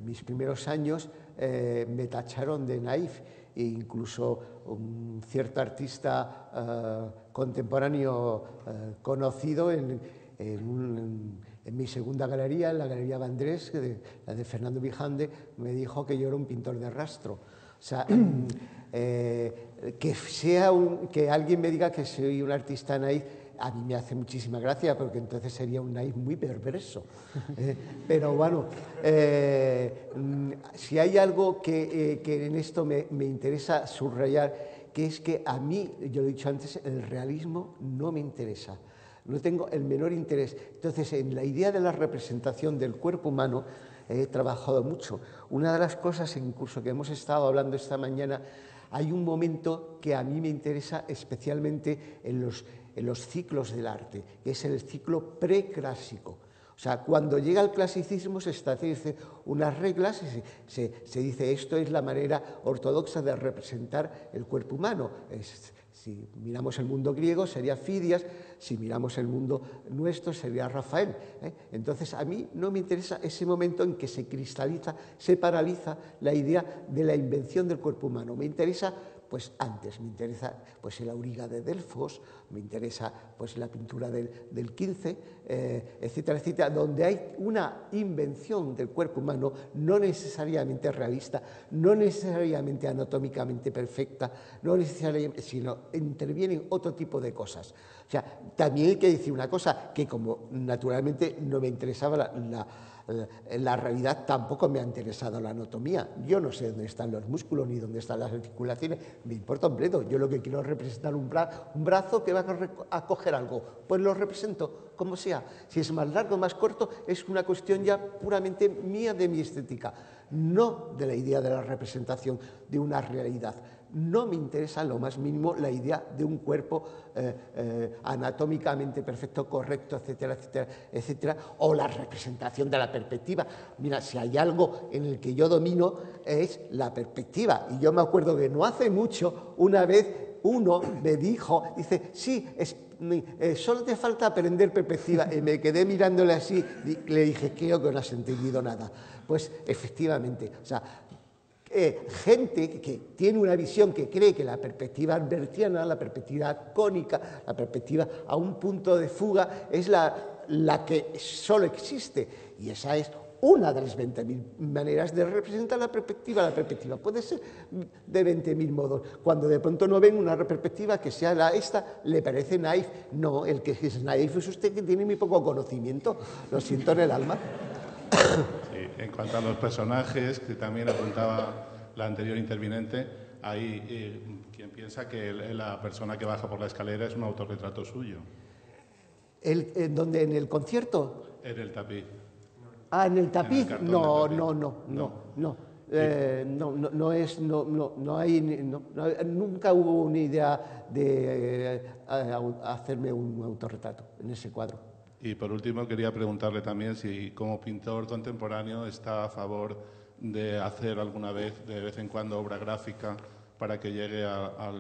mis primeros años me tacharon de naif e incluso un cierto artista contemporáneo conocido en mi segunda galería, en la Galería Vendrés, la de Fernando Vijande, me dijo que yo era un pintor de rastro. O sea, que alguien me diga que soy un artista naif, a mí me hace muchísima gracia, porque entonces sería un naif muy perverso. Pero bueno, si hay algo que en esto me interesa subrayar, que es que a mí, yo lo he dicho antes, el realismo no me interesa. No tengo el menor interés. Entonces, en la idea de la representación del cuerpo humano he trabajado mucho. Una de las cosas, incluso que hemos estado hablando esta mañana, hay un momento que a mí me interesa especialmente en los ciclos del arte, que es el ciclo preclásico. O O sea, cuando llega el clasicismo se establecen unas reglas y se dice esto es la manera ortodoxa de representar el cuerpo humano. Si miramos el mundo griego sería Fidias, si miramos el mundo nuestro sería Rafael. Entonces a mí no me interesa ese momento en que se cristaliza, se paraliza la idea de la invención del cuerpo humano. Me interesa pues antes, me interesa pues el auriga de Delfos, me interesa pues la pintura del 15, etcétera, etcétera, donde hay una invención del cuerpo humano no necesariamente realista, no necesariamente anatómicamente perfecta, no necesariamente, sino intervienen otro tipo de cosas. O sea, también hay que decir una cosa, que como naturalmente no me interesaba la realidad, tampoco me ha interesado la anatomía. Yo no sé dónde están los músculos ni dónde están las articulaciones, me importa un bledo. Yo lo que quiero es representar un brazo que va a coger algo, pues lo represento como sea. Si es más largo o más corto, es una cuestión ya puramente mía, de mi estética, no de la idea de la representación de una realidad. No me interesa lo más mínimo la idea de un cuerpo anatómicamente perfecto, correcto, etcétera, etcétera, etcétera, o la representación de la perspectiva. Mira, si hay algo en el que yo domino es la perspectiva. Y yo me acuerdo que no hace mucho, una vez uno me dijo, dice, sí, solo te falta aprender perspectiva. Y me quedé mirándole así, y le dije, creo que no has entendido nada. Pues efectivamente, o sea, gente que tiene una visión que cree que la perspectiva albertiana, la perspectiva cónica, la perspectiva a un punto de fuga es la que solo existe, y esa es una de las 20.000 maneras de representar la perspectiva. La perspectiva puede ser de 20.000 modos. Cuando de pronto no ven una perspectiva que sea esta, le parece naif. No, el que es naif es usted, que tiene muy poco conocimiento. Lo siento en el alma. Sí, en cuanto a los personajes, que también apuntaba la anterior intervinente, hay quien piensa que la persona que baja por la escalera es un autorretrato suyo. ¿Dónde? ¿En el concierto? En el tapiz. Ah, ¿en el tapiz? No hay, nunca hubo una idea de hacerme un autorretrato en ese cuadro. Y por último quería preguntarle también si como pintor contemporáneo está a favor de hacer alguna vez, de vez en cuando, obra gráfica para que llegue a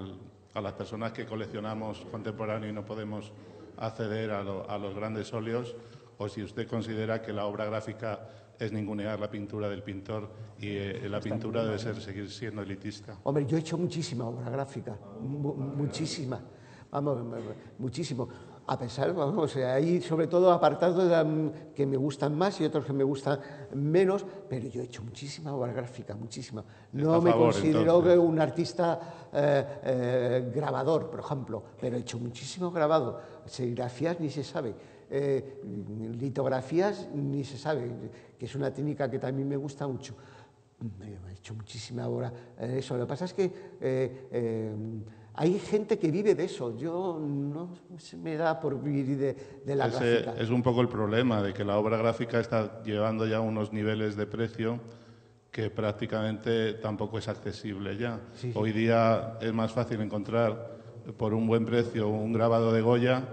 las personas que coleccionamos contemporáneo y no podemos acceder a los grandes óleos, o si usted considera que la obra gráfica es ningunear la pintura del pintor y la pintura debe seguir siendo elitista. Hombre, yo he hecho muchísima obra gráfica, muchísima, vamos, muchísimo. A pesar, vamos, hay sobre todo apartados que me gustan más y otros que me gustan menos, pero yo he hecho muchísima obra gráfica, muchísima. No me considero un artista grabador, por ejemplo, pero he hecho muchísimo grabado. Serigrafías ni se sabe, litografías ni se sabe, que es una técnica que también me gusta mucho. He hecho muchísima obra. Eso, lo que pasa es que hay gente que vive de eso. Yo no se me da por vivir de la gráfica. Es un poco el problema de que la obra gráfica está llevando ya unos niveles de precio que prácticamente tampoco es accesible ya. Sí, sí. Hoy día es más fácil encontrar por un buen precio un grabado de Goya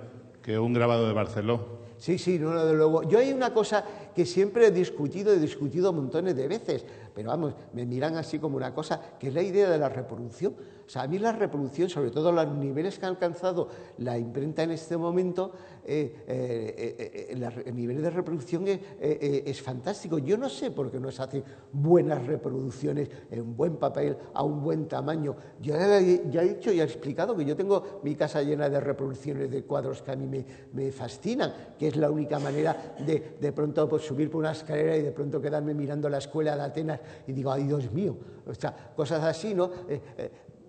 que un grabado de Barceló. Sí, sí, no, de luego. Yo hay una cosa que siempre he discutido montones de veces, pero vamos, me miran así como una cosa, que es la idea de la reproducción. O sea, a mí la reproducción, sobre todo los niveles que ha alcanzado la imprenta en este momento, el nivel de reproducción es fantástico. Yo no sé por qué no se hacen buenas reproducciones en buen papel, a un buen tamaño. Yo ya he dicho y he explicado que yo tengo mi casa llena de reproducciones de cuadros que a mí me fascinan, que es la única manera de pronto pues, subir por una escalera y de pronto quedarme mirando la escuela de Atenas y digo, ay Dios mío, o sea, cosas así, ¿no?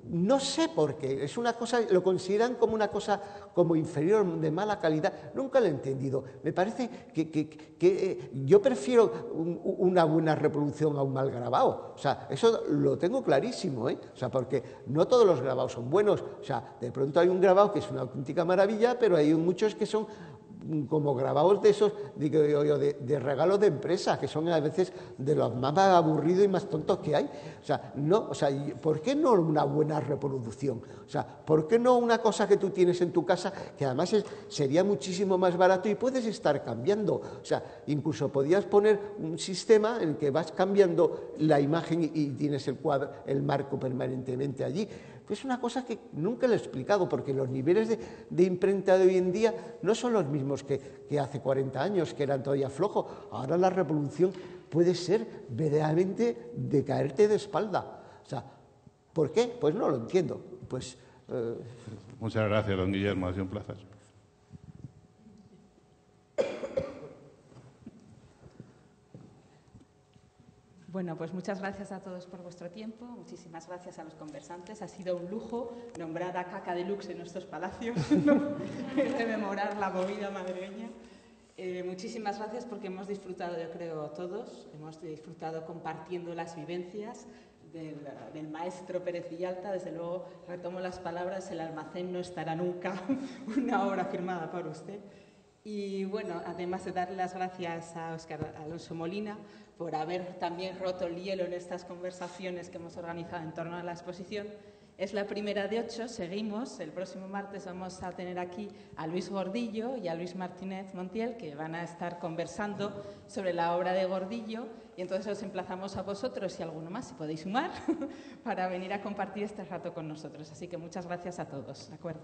No sé por qué, es una cosa, lo consideran como una cosa como inferior, de mala calidad, nunca lo he entendido. Me parece que yo prefiero una buena reproducción a un mal grabado, o sea, eso lo tengo clarísimo, ¿eh? O sea, porque no todos los grabados son buenos, o sea, de pronto hay un grabado que es una auténtica maravilla, pero hay muchos que son como grabados de esos, digo yo, de regalos de empresa, que son a veces de los más aburridos y más tontos que hay. O sea, no, o sea, ¿por qué no una buena reproducción? O sea, ¿por qué no una cosa que tú tienes en tu casa, que además sería muchísimo más barato y puedes estar cambiando? O sea, incluso podías poner un sistema en el que vas cambiando la imagen y tienes el cuadro, el marco permanentemente allí. Es una cosa que nunca le he explicado, porque los niveles de imprenta de hoy en día no son los mismos que hace 40 años, que eran todavía flojos. Ahora la reproducción puede ser verdaderamente de caerte de espalda. O sea, ¿por qué? Pues no lo entiendo. Pues, muchas gracias, don Guillermo, ha sido un placer. Bueno, pues muchas gracias a todos por vuestro tiempo, muchísimas gracias a los conversantes. Ha sido un lujo nombrar a Caca Deluxe en nuestros palacios, rememorar la movida madrileña. Muchísimas gracias porque hemos disfrutado, yo creo, todos, hemos disfrutado compartiendo las vivencias del maestro Pérez Villalta. Desde luego, retomo las palabras, el almacén no estará nunca una obra firmada por usted. Y bueno, además de darle las gracias a Óscar Alonso Molina por haber también roto el hielo en estas conversaciones que hemos organizado en torno a la exposición. Es la primera de 8, seguimos. El próximo martes vamos a tener aquí a Luis Gordillo y a Luis Martínez Montiel, que van a estar conversando sobre la obra de Gordillo. Y entonces os emplazamos a vosotros y a alguno más, si podéis sumar, para venir a compartir este rato con nosotros. Así que muchas gracias a todos. ¿De acuerdo?